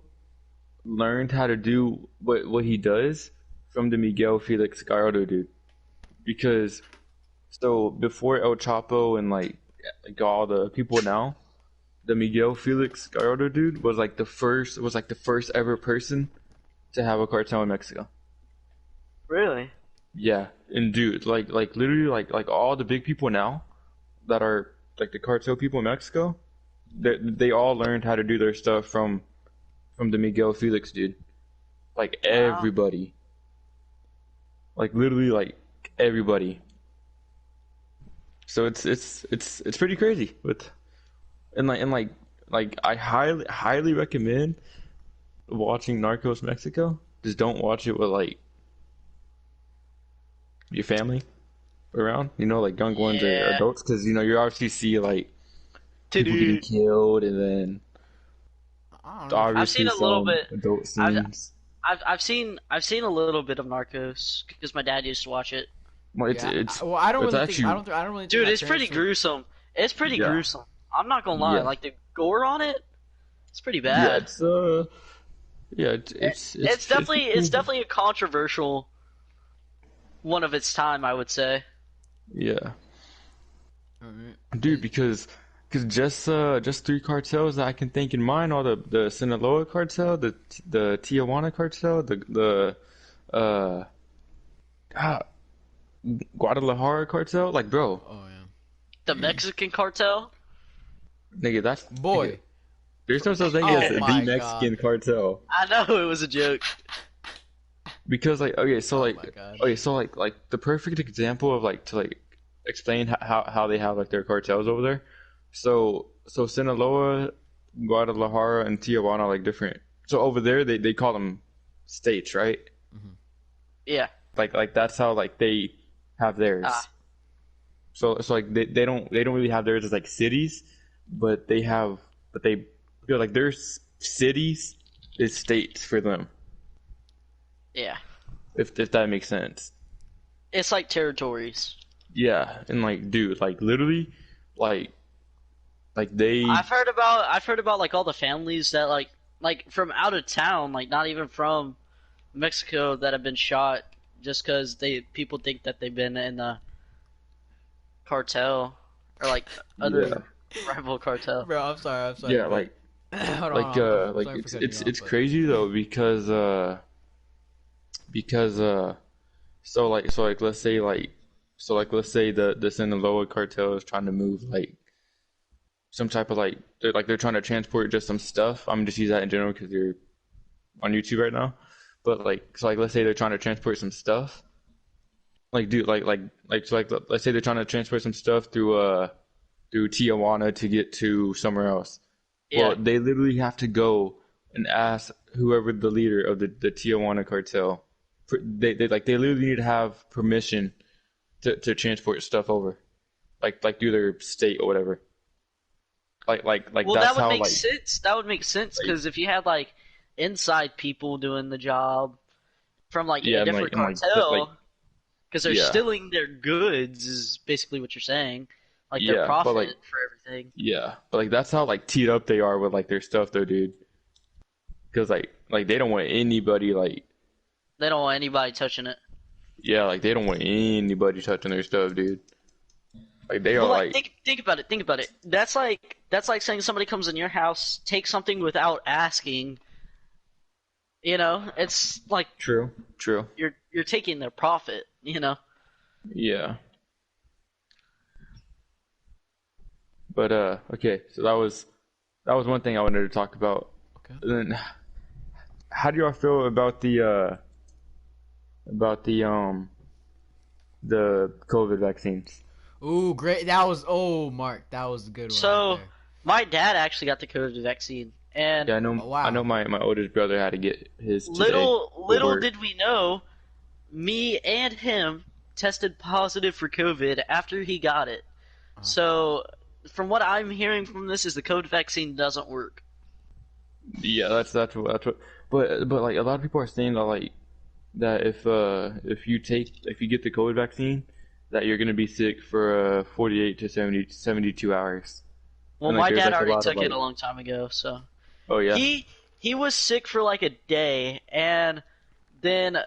learned how to do what he does from the Miguel Felix Gallardo dude. Because so before El Chapo and like all the people now, the Miguel Felix Gallardo dude was like the first ever person to have a cartel in Mexico. Really? Yeah, and dude, like literally like all the big people now that are like the cartel people in Mexico, they all learned how to do their stuff from the Miguel Felix dude. Like Wow. everybody. Like literally like everybody. So it's pretty crazy with and I highly recommend watching Narcos Mexico. Just don't watch it with like your family around, like young ones or Yeah. adults, because you obviously see like people getting Dude. killed, and then I don't know. I've seen obviously a little some bit. adult I've scenes. I've seen a little bit of Narcos because my dad used to watch it. Well, it's Yeah. it's Well, I don't it's really think. actually I don't really think. Dude, my it's pretty parents would- gruesome. It's pretty Yeah. gruesome. I'm not gonna lie. yeah Like the gore on it, it's pretty yeah bad. it's yeah It's definitely pretty it's good. definitely a controversial one of its time, I would say. Yeah, Alright. dude, because just three cartels that I can think in mind are the Sinaloa cartel, the Tijuana cartel, the uh ah, Guadalajara cartel. Like, bro, Oh yeah. The Mexican cartel. nigga, that's Boy. nigga, there's no such thing Oh as the my Mexican God. cartel. I know it was a joke. Because like okay, so Oh like my God. okay, so like the perfect example of like to like explain how they have like their cartels over there. So Sinaloa, Guadalajara, and Tijuana are like different so over there they call them states, right? Yeah. Like that's how like they have theirs. Ah. So like they don't really have theirs as like cities, but they feel like their cities is states for them. Yeah. If that makes sense. It's like territories. Yeah, and like dude, like literally, like they I've heard about like all the families that like from out of town, like not even from Mexico, that have been shot just because people think that they've been in the cartel or like yeah other rival cartel. Bro, I'm sorry. I'm sorry. yeah but- hold on. like hold on. I'm like sorry for it's cutting it's you off, it's but- crazy though because so like let's say the Sinaloa cartel is trying to move like some type of like they're trying to transport just some stuff. I'm just use that in general because you're on YouTube right now. But like let's say they're trying to transport some stuff. Like dude let's say they're trying to transport some stuff through Tijuana to get to somewhere else. Yeah. Well, they literally have to go and ask whoever the leader of the Tijuana cartel. They literally need to have permission to transport stuff over, like through their state or whatever. Well, That's that would how make like sense. That would make sense like because if you had like inside people doing the job from like yeah a and different like cartel, because they're yeah stealing their goods, is basically what you're saying. Like their yeah but like profit for everything. yeah but like that's how like teed up they are with like their stuff though, dude. Because like they don't want anybody like They don't want anybody touching it. yeah like they don't want anybody touching their stuff, dude. Like they are Well, like like think about it. Think about it. That's like saying somebody comes in your house, takes something without asking. You know, it's like true you're taking their profit. You know. yeah. But okay, so that was one thing I wanted to talk about. Okay. And then, how do y'all feel about the COVID vaccines? Ooh, great. That was Mark. That was a good one. So right there. my dad actually got the COVID vaccine, and Yeah, I know. Oh, wow. I know my oldest brother had to get his today. little work. did we know, me and him tested positive for COVID after he got it. So from what I'm hearing from this is the COVID vaccine doesn't work. Yeah, that's what. But like a lot of people are saying that like that if you get the COVID vaccine, that you're gonna be sick for 48 to 72 hours. Well, And, my like, there's, dad like, a already lot of, took it a like- long time ago, so Oh yeah. he was sick for like a day, and then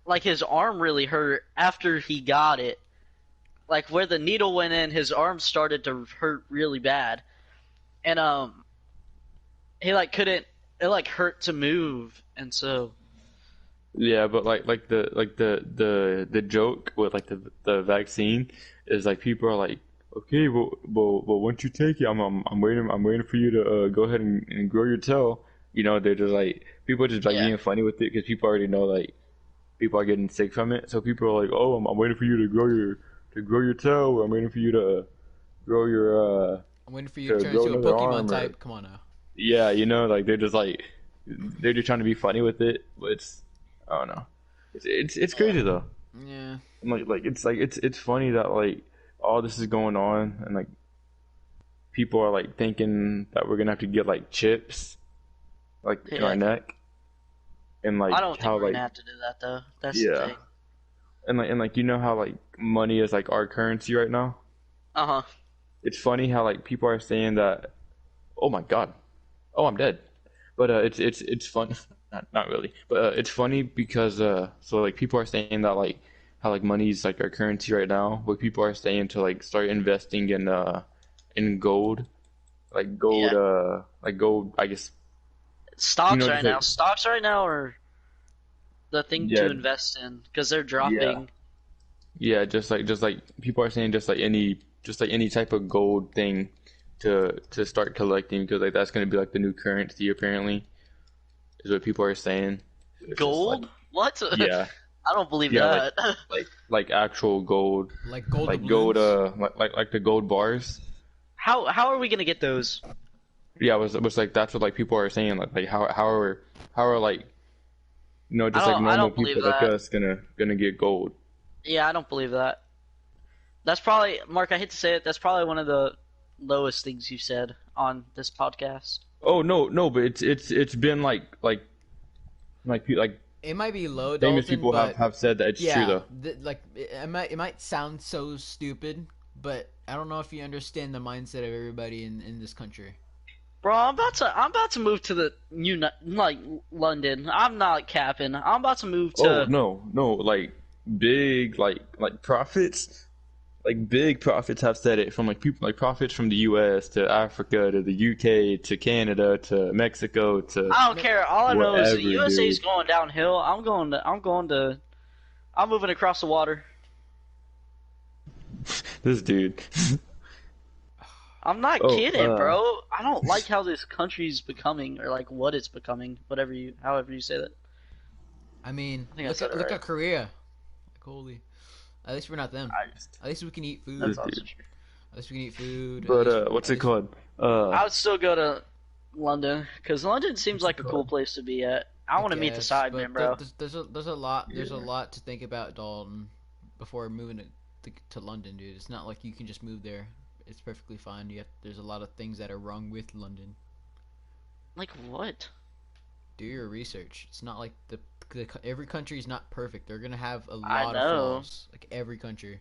like his arm really hurt after he got it. Like where the needle went in, his arm started to hurt really bad, and he like couldn't. It like hurt to move, and so Yeah, but the joke with like the vaccine is like people are like, okay, well once you take it, I'm waiting for you to go ahead and grow your tail. You know, they're just like people are just like Yeah. being funny with it because people already know like people are getting sick from it. So people are like, oh, I'm waiting for you to grow your tail. Or I'm waiting for you to grow your I'm waiting for you to to turn grow into a another Pokemon arm or- type. Come on now. yeah, you know, like they're just trying to be funny with it, but it's I don't know. It's crazy though. Yeah. And, it's funny that like all this is going on and like people are like thinking that we're gonna have to get like chips like in Yeah. our neck and like I don't think how we're like gonna have to do that though. That's Yeah. the thing. and like you know how like money is like our currency right now. Uh huh. It's funny how like people are saying that. Oh my God. Oh, I'm dead. But it's fun. Not really. But it's funny because so like people are saying that like how like money's like our currency right now. But people are saying to like start investing in gold, like gold. I guess Stocks You know, right just, now. like- Stocks right now are the thing Yeah. to invest in because they're dropping. yeah, just like people are saying just like any type of gold thing to start collecting because like that's gonna be like the new currency apparently, is what people are saying. It's just, Gold? What? like, yeah, I don't believe Yeah, that. like actual gold, Like gold like doubloons. gold like the gold bars. How are we gonna get those? Yeah, it was like that's what like people are saying like how are like just like I normal don't believe people like that. us gonna get gold. Yeah, I don't believe that. That's probably Mark. I hate to say it. That's probably one of the lowest things you said on this podcast. Oh no, but it's been like It might be low, famous Dalton, people but have said that it's true yeah, though. it might sound so stupid, but I don't know if you understand the mindset of everybody in this country. Bro, I'm about to move to the like London. I'm not capping. I'm about to move Oh to. no, like big like profits. Like big prophets have said it from like people like prophets from the U.S. to Africa to the U.K. to Canada to Mexico to I don't care. All I know is the wherever, USA is dude. going downhill. I'm moving across the water. This dude. I'm not Oh, kidding, bro. I don't like how this country's becoming, or like what it's becoming, however you say that. I mean, I think I look said at it look right. at Korea. Like holy, at least we're not them. I, At least we can eat that's food. this also dude. true. At least we can eat food. But At what's it least called? I would still go to London because London seems What's it like a cool called? place to be at. I I want to meet the guess, Sidemen, but bro. there's a Yeah. lot to think about, Dalton, before moving to London, dude. It's not like you can just move there. It's perfectly fine. There's a lot of things that are wrong with London. Like what? Do your research. It's not like every country is not perfect. They're gonna have a I lot of know. flaws, like every country.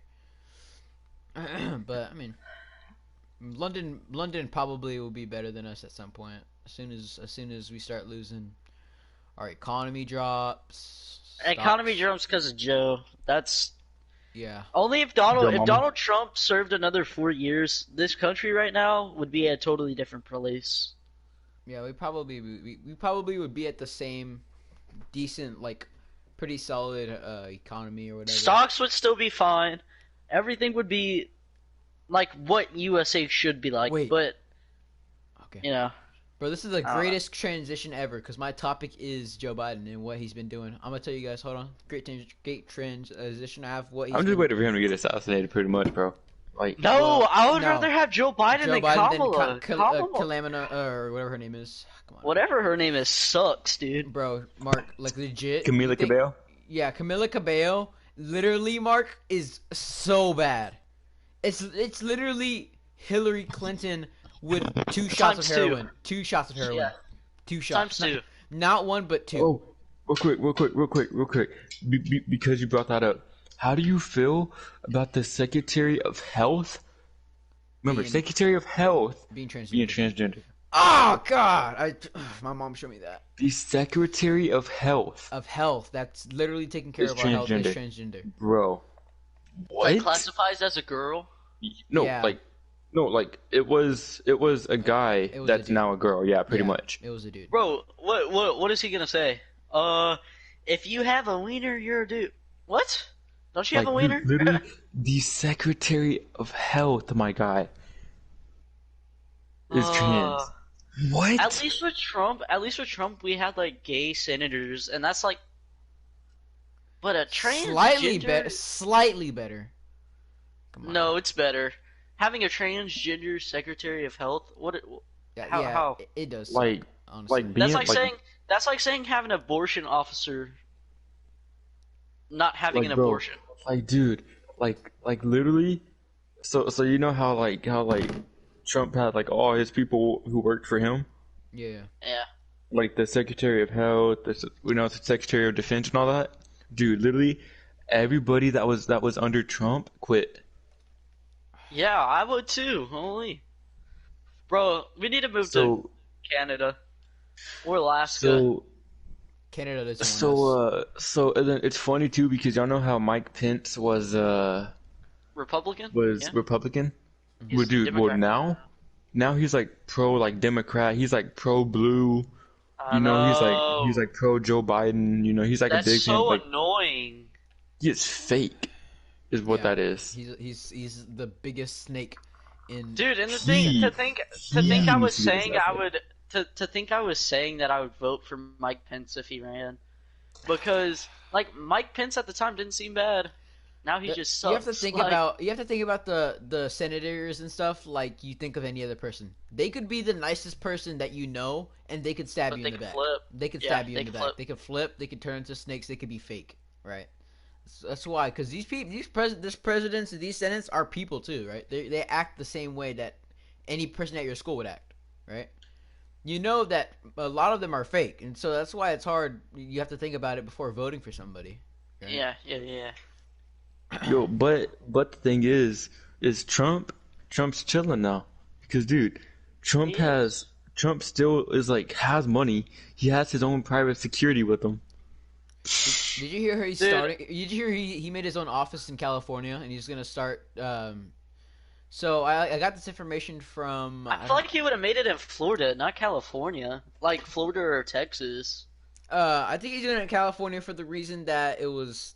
But I mean, London probably will be better than us at some point. As soon as we start losing, our economy drops. Economy Stocks. jumps because of Joe. That's Yeah. only Joe If Mama. Donald Trump served another 4 years, this country right now would be a totally different place. Yeah, we probably would be at the same decent, like pretty solid economy or whatever. Stocks would still be fine. Everything would be like what USA should be like, Wait. but Okay. you know, Bro, this is the I don't know. greatest transition ever because my topic is Joe Biden and what he's been doing. I'm gonna tell you guys. Hold on. Great transition. I have what he's I'm just been. waiting for him to get assassinated, pretty much, bro. Like, No, Well, I would no. rather have Joe Biden Joe than Biden then Kamala. Kamala, Kalamina or whatever her name is. Come on, whatever her name is, sucks, dude. bro. Mark, like legit. Camila you think- Cabello. Yeah, Camila Cabello. Literally, Mark is so bad. It's literally Hillary Clinton with 2 shots of Times two. heroin. 2 shots of heroin. Yeah. 2 shots. Times two. Not one, but two. Oh, real quick. Because you brought that up, how do you feel about the Secretary of Health? Remember, Being- Secretary of Health Being transgender. being transgender. Oh God! My mom showed me that. The Secretary of Health, Of health, that's literally taking care Is of our health is transgender. transgender. bro. Like What? classifies as a girl. No, Yeah. like it was a guy It was a that's dude. now a girl. Yeah, pretty Yeah, much. It was a dude. Bro, what is he gonna say? If you have a wiener, you're a dude. What? Don't you have a Like, wiener? literally, the Secretary of Health, my guy, is trans. What? At least with Trump, we had like gay senators, and that's like. But a transgender. Slightly better. Come on. No, it's better. Having a transgender Secretary of Health. Yeah, how? It does. suck, Like, honestly. like being That's like saying having an abortion officer. Not having Like, an bro, abortion. like, dude, like literally. So you know how Trump had like all his people who worked for him, Yeah. Yeah. like the Secretary of Health, the Secretary of Defense and all that. Dude, literally, everybody that was under Trump quit. Yeah, I would too. Holy. Bro, we need to move to So Canada or Alaska. so Canada doesn't want us. so and then it's funny too because y'all know how Mike Pence was Republican? was Yeah. Republican. He's Well, dude, well Democrat. now he's like pro like Democrat. He's like pro blue. I You know, know. he's like pro Joe Biden. You know, he's like That's a big fan. so Like annoying. he is fake, is what Yeah. that is. He's the biggest snake in. Dude, and the He- thing to think I was he is saying that I way. would to think I was saying that I would vote for Mike Pence if he ran. Because like Mike Pence at the time didn't seem bad. Now he just You have to sucks. think Like, about the senators and stuff like you think of any other person. They could be the nicest person that you know, and they could stab but you in they the can back. flip. They could Yeah, stab you they in the can back. flip. They could flip. They could turn into snakes. They could be fake, right? That's why, because this presidents, these senates are people too, right? They act the same way that any person at your school would act, right? You know that a lot of them are fake, and so that's why it's hard. You have to think about it before voting for somebody, right? Yeah, yeah, yeah. Yo, but the thing is Trump's chilling now because dude, He Trump has is. Trump still is like has money. He has his own private security with him. Did you hear he's Dude, starting? Did you hear he made his own office in California and he's gonna start? So I got this information from I I feel don't like he would have made it in Florida, not California. Like Florida or Texas. I think he's doing it in California for the reason that it was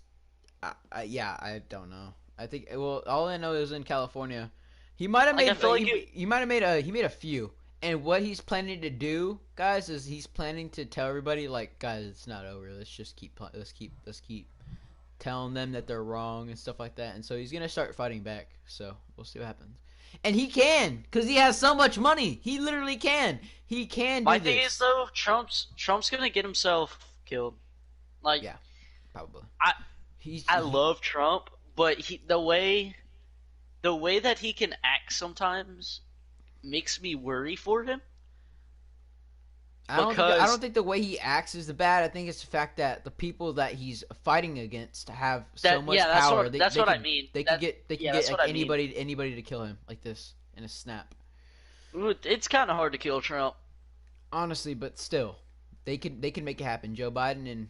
yeah, I don't know. I think well all I know is in California. He might have Like I made feel like you. he might have made a few. And what he's planning to do, guys, is he's planning to tell everybody like, guys, it's not over. Let's just let's keep telling them that they're wrong and stuff like that. And so he's gonna start fighting back. So we'll see what happens. And he can, cause he has so much money. He literally can. He can do My thing is this. though, Trump's gonna get himself killed. Like Yeah, probably. I He's I love Trump, but the way that he can act sometimes makes me worry for him I because don't think the way he acts is the bad. I think it's the fact that the people that he's fighting against have so that much yeah that's power. what that's They what I can mean. they can That get yeah that's like what I mean. anybody to kill him like this in a snap. Ooh, it's kind of hard to kill Trump. Honestly, but still, they can make it happen. Joe Biden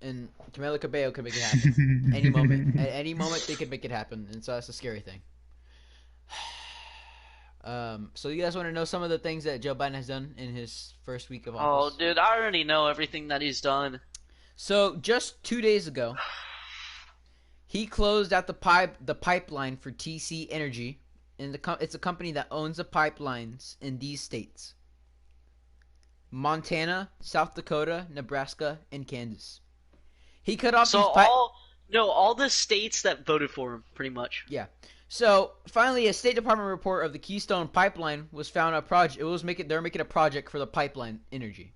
and Camila Cabello could make it happen any moment. At any moment, they could make it happen, and so that's a scary thing. So you guys want to know some of the things that Joe Biden has done in his first week of Oh, office? dude, I already know everything that he's done. So just 2 days ago, he closed out the pipeline for TC Energy, and it's a company that owns the pipelines in these states: Montana, South Dakota, Nebraska, and Kansas. He cut off So these pipe. all the states that voted for him, pretty much. Yeah. So finally, a State Department report of the Keystone Pipeline was found a project. They're making a project for the pipeline energy.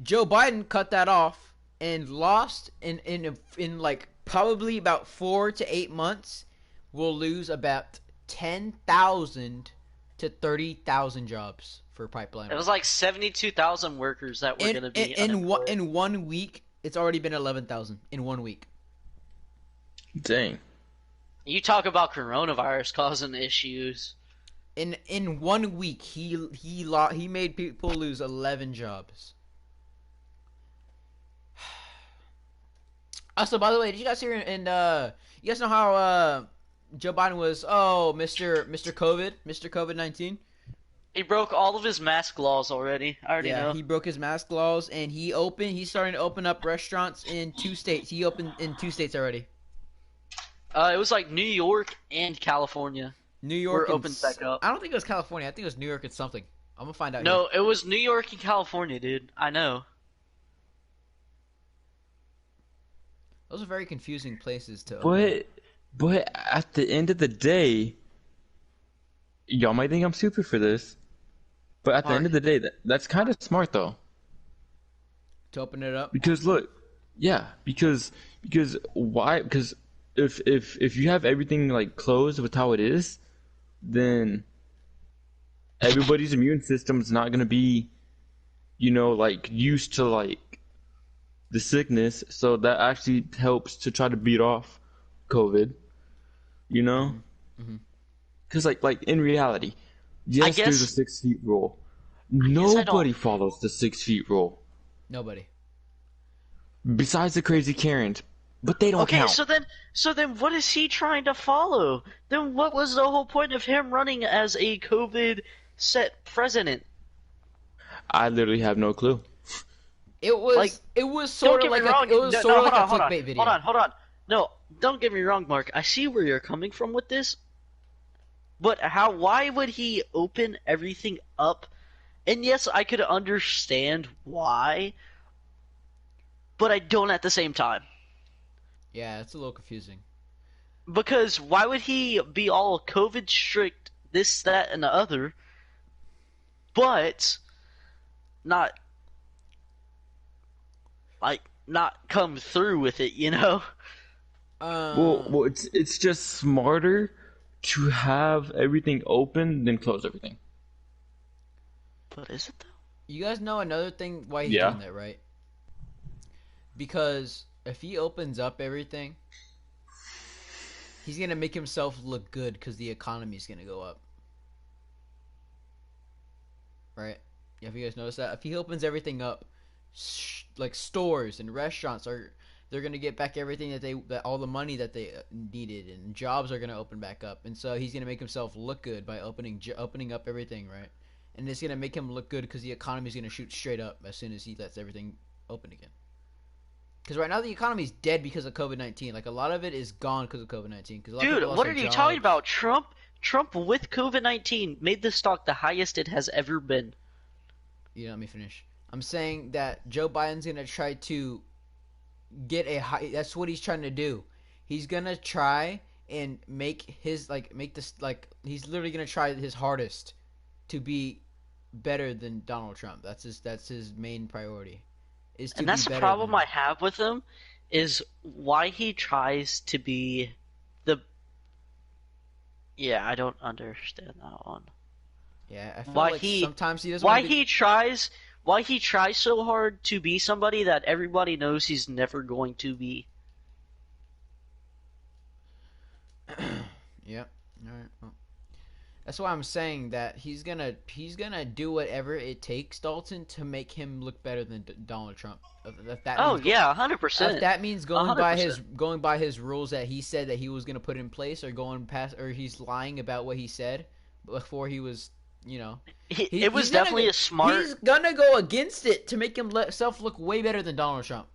Joe Biden cut that off and lost in like probably about 4 to 8 months. We'll lose about 10,000 to 30,000 jobs for pipeline It was work. like 72,000 workers that were going to be unemployed. In 1 week, it's already been 11,000 in 1 week. Dang. You talk about coronavirus causing issues. In 1 week, he made people lose 11 jobs. Also, by the way, did you guys hear? And you guys know how Joe Biden was? Oh, Mister COVID-19. He broke all of his mask laws already. I already Yeah, know. he broke his mask laws, and he's starting to open up restaurants in 2 states. He opened in 2 states already. It was like New York and California New York were and opened back up. I don't think it was California. I think it was New York and something. I'm gonna find out. No, Here. it was New York and California, dude. I know. Those are very confusing places to open. But at the end of the day, y'all might think I'm stupid for this, but at the end Mark. of the day, that's kind of smart though. To open it up. Because look, yeah, because why? Because if you have everything like closed with how it is, then everybody's immune system's not gonna be, like used to like the sickness, so that actually helps to try to beat off COVID. You know, Mhm. because like in reality, yes, there's a guess 6 feet rule. guess I don't. Nobody follows the 6 feet rule Nobody. besides the crazy Karens, but they don't Okay, count. so then what is he trying to follow? Then what was the whole point of him running as a COVID set president? I literally have no clue. It was Like, it was Don't sort get of me like wrong. it was No, sort no, of like hold a on, hold on, clickbait video. hold on. No, don't get me wrong, Mark. I see where you're coming from with this, but why would he open everything up? And yes, I could understand why, but I don't at the same time. Yeah, it's a little confusing. Because why would he be all COVID strict, this, that, and the other, but not not come through with it, you know? Um, It's just smarter to have everything open than close everything. But is it though? you guys know another thing why he's Yeah. doing that, right? Because if he opens up everything, he's gonna make himself look good because the economy's gonna go up, right? Have you guys noticed that? If he opens everything up, like stores and restaurants are, they're gonna get back everything that all the money that they needed, and jobs are gonna open back up, and so he's gonna make himself look good by opening up everything, right? And it's gonna make him look good because the economy's gonna shoot straight up as soon as he lets everything open again. Because right now the economy's dead because of COVID-19. Like a lot of it is gone because of COVID-19. Because a lot of people Dude, lost what their are you talking jobs. about? Trump with COVID-19 made the stock the highest it has ever been. You let me finish. I'm saying that Joe Biden's gonna try to get a high. That's what he's trying to do. He's gonna try and make this like he's literally gonna try his hardest to be better than Donald Trump. That's his main priority is to And be that's the better than problem him. I have with him is why he tries to be the yeah, I don't understand that one. Yeah, I feel Why like he sometimes he doesn't want why to be. he tries why he tries so hard to be somebody that everybody knows he's never going to be. Yep. All right. Well, that's why I'm saying that he's gonna do whatever it takes, Dalton, to make him look better than Donald Trump. If that Oh means yeah, if 100%. that means a 100%. going by his rules that he said that he was gonna put in place, or going past, or he's lying about what he said before he was, you know, It was definitely a smart. he's gonna go against it to make himself look way better than Donald Trump.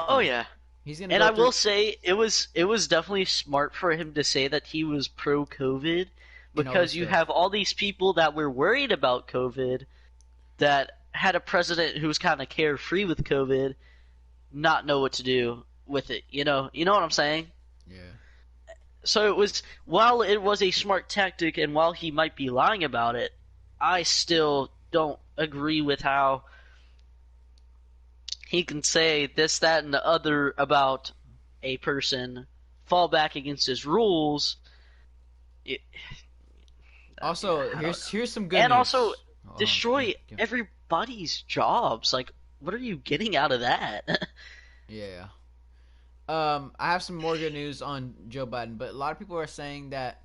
Oh Exactly. yeah. He's gonna And go I will through, say it was definitely smart for him to say that he was pro COVID and all this because you stuff. have all these people that were worried about COVID that had a president who was kind of carefree with COVID not know what to do with it. You know what I'm saying? Yeah. So while it was a smart tactic and while he might be lying about it, I still don't agree with how he can say this, that, and the other about a person, fall back against his rules. It, yeah, Also, I don't know. here's some good And also news. Hold on. destroy Yeah. everybody's jobs. Like, what are you getting out of that? Yeah. I have some more good news on Joe Biden, but a lot of people are saying that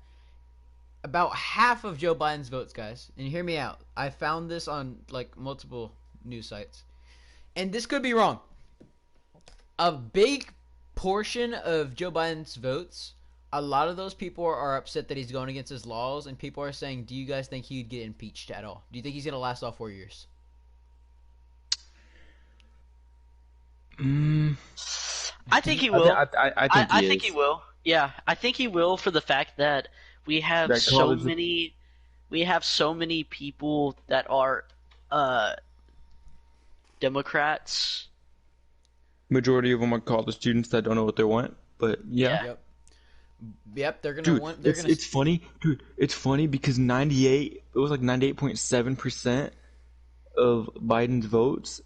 about half of Joe Biden's votes, guys, and hear me out. I found this on like multiple news sites, and this could be wrong. A big portion of Joe Biden's votes, a lot of those people are upset that he's going against his laws, and people are saying, "Do you guys think he'd get impeached at all? Do you think he's gonna last all 4 years?" Mm, I Do think you, he will. I I, think I he think he is. will. Yeah, I think he will for the fact that we have That so college many we have so many people that are uh Democrats. majority of them are college students that don't know what they want. But yeah, Yeah. yep, yep. They're gonna dude, want. They're it's gonna. it's funny, dude. It's funny because 98, it was like 98.7% of Biden's votes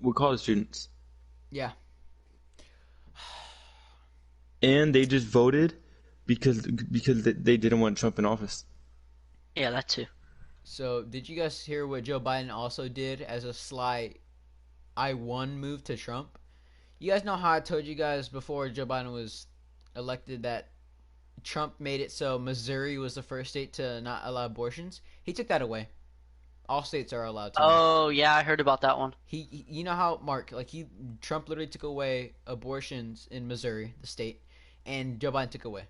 were college students, Yeah. and they just voted because they didn't want Trump in office. Yeah, that too. So, did you guys hear what Joe Biden also did as a sly I won move to Trump? You guys know how I told you guys before Joe Biden was elected that Trump made it so Missouri was the first state to not allow abortions? He took that away. All states are allowed to now. Oh, yeah, I heard about that one. You know how Mark, like Trump literally took away abortions in Missouri, the state, and Joe Biden took away.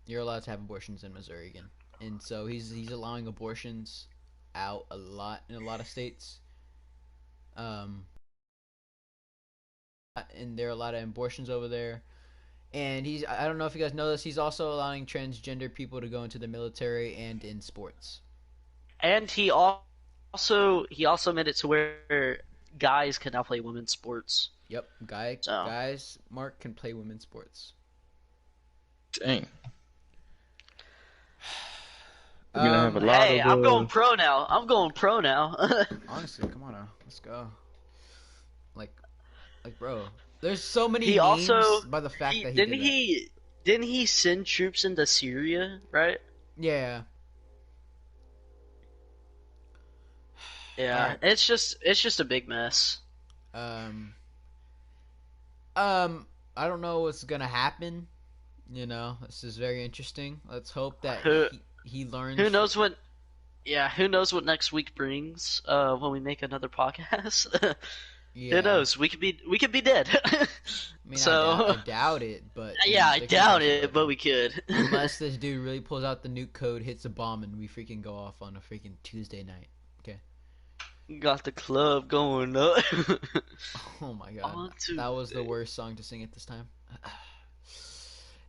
You're allowed to have abortions in Missouri again, and so he's allowing abortions out a lot in a lot of states. Um, and there are a lot of abortions over there. And I don't know if you guys know this, he's also allowing transgender people to go into the military and in sports. And he also made it to where guys can now play women's sports. Yep, So guys, Mark can play women's sports. Dang. We're gonna have a lot Hey, of I'm going pro now. I'm going pro now. Honestly, come on now, let's go. Like, bro, there's so many He also memes by the fact he that he didn't did that. he didn't he send troops into Syria, right? Yeah. All Yeah, right. it's just a big mess. Um. I don't know what's gonna happen. This is very interesting. Let's hope that Who he learns. who knows what Yeah, who knows what next week brings when we make another podcast. Who Yeah. knows? We could be dead. I mean, I So doubt it, but yeah, I there could be a doubt it, but possibility. we could. Unless this dude really pulls out the nuke code, hits a bomb, and we freaking go off on a freaking Tuesday night. Okay. Got the club going up. Oh my god, On that was the Tuesday. worst song to sing at this time.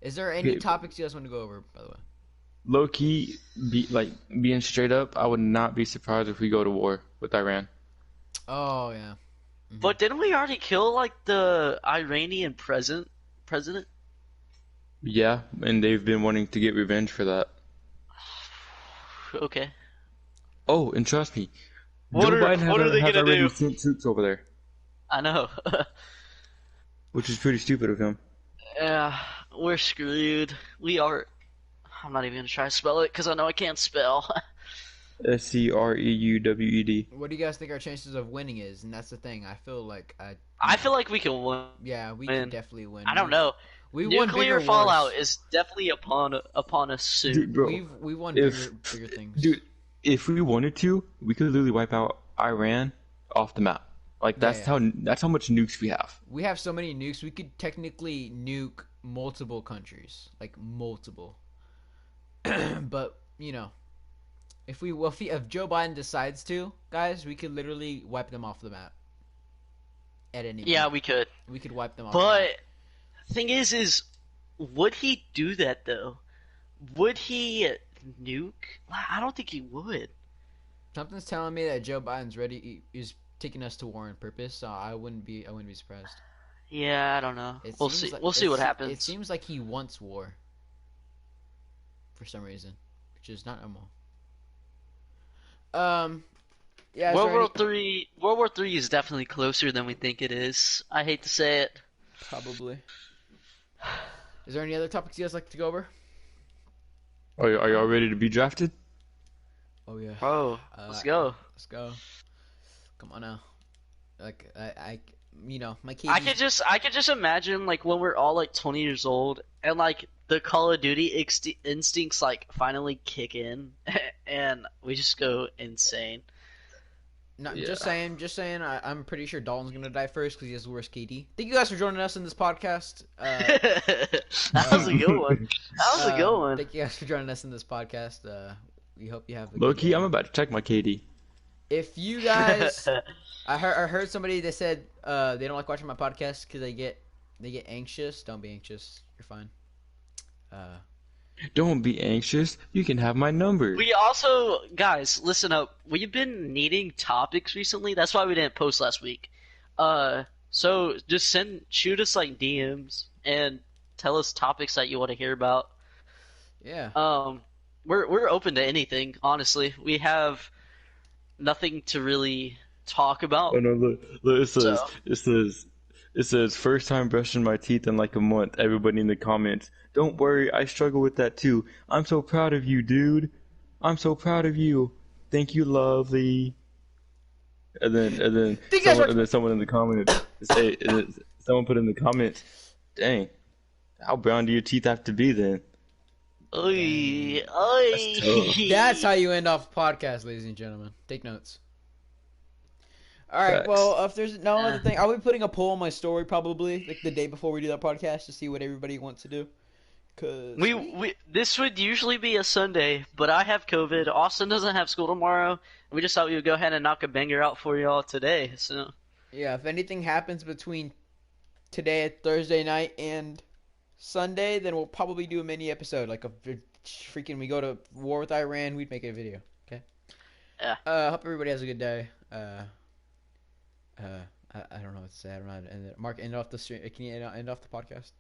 Is there any okay, topics you guys want to go over, by the way? low key. Being straight up, I would not be surprised if we go to war with Iran. Oh yeah. Hmm. But didn't we already kill like the Iranian president? Yeah, and they've been wanting to get revenge for that. Okay. Oh, and trust me, What Joe are Biden what are they has gonna already do? sent troops over there, I know. which is pretty stupid of him. Yeah, we're screwed. We are. I'm not even gonna try to spell it because I know I can't spell. Screuwed. What do you guys think our chances of winning is? And that's the thing. I feel like I feel like we can yeah, we can win. definitely win. I don't know. We won Nuclear bigger fallout wars. is definitely upon us Dude, soon. bro, We won if bigger things. dude, if we wanted to, we could literally wipe out Iran off the map. Like Yeah, yeah. that's how much nukes we have. We have so many nukes. We could technically nuke multiple countries, like multiple. But if Joe Biden decides to, guys, we could literally wipe them off the map at any Yeah, point. we could. We could wipe them off the But map. thing is would he do that though? Would he nuke? I don't think he would. Something's telling me that Joe Biden's ready. Is taking us to war on purpose. So I wouldn't be surprised. Yeah, I don't know. It We'll seems see. like We'll see what It happens. seems like he wants war for some reason, which is not normal. Yeah. World War Three is definitely closer than we think it is. I hate to say it. Probably. Is there any other topics you guys like to go over? Are y'all ready to be drafted? Oh yeah. Oh, let's go. Let's go. Come on now. Like my I KD's could just imagine like when we're all like 20 years old and like the Call of Duty instincts like finally kick in and we just go insane. Not Yeah. just saying. I'm pretty sure Dalton's gonna die first because he has the worst KD. Thank you guys for joining us in this podcast. That was a good one. That was a good one. Thank you guys for joining us in this podcast. We hope you have a Low good key, day. I'm about to check my KD. If you guys, I heard somebody that said they don't like watching my podcast because they get anxious. Don't be anxious. You're fine. Don't be anxious. You can have my number. We also, guys, listen up. We've been needing topics recently. That's why we didn't post last week. So just shoot us like DMs and tell us topics that you want to hear about. Yeah. We're open to anything. Honestly, we have nothing to really talk about. Oh no! Look, So it says first time brushing my teeth in like a month. Everybody in the comments, don't worry, I struggle with that too. I'm so proud of you, dude. I'm so proud of you. Thank you, lovely. And then someone in the comments someone put in the comments, dang, how brown do your teeth have to be then? Oy, That's tough. oy. That's how you end off a podcast, ladies and gentlemen. Take notes. All right. Facts. Well, if there's no other thing, I'll be putting a poll on my story probably like the day before we do that podcast to see what everybody wants to do. Cause We this would usually be a Sunday, but I have COVID. Austin doesn't have school tomorrow. And we just thought we would go ahead and knock a banger out for y'all today. So yeah, if anything happens between today, Thursday night, and Sunday, then we'll probably do a mini episode. Like freaking, we go to war with Iran, we'd make a video. Okay. Yeah. Hope everybody has a good day. I don't know what to say. I don't know how to end it. Mark, end off the stream. Can you end off the podcast?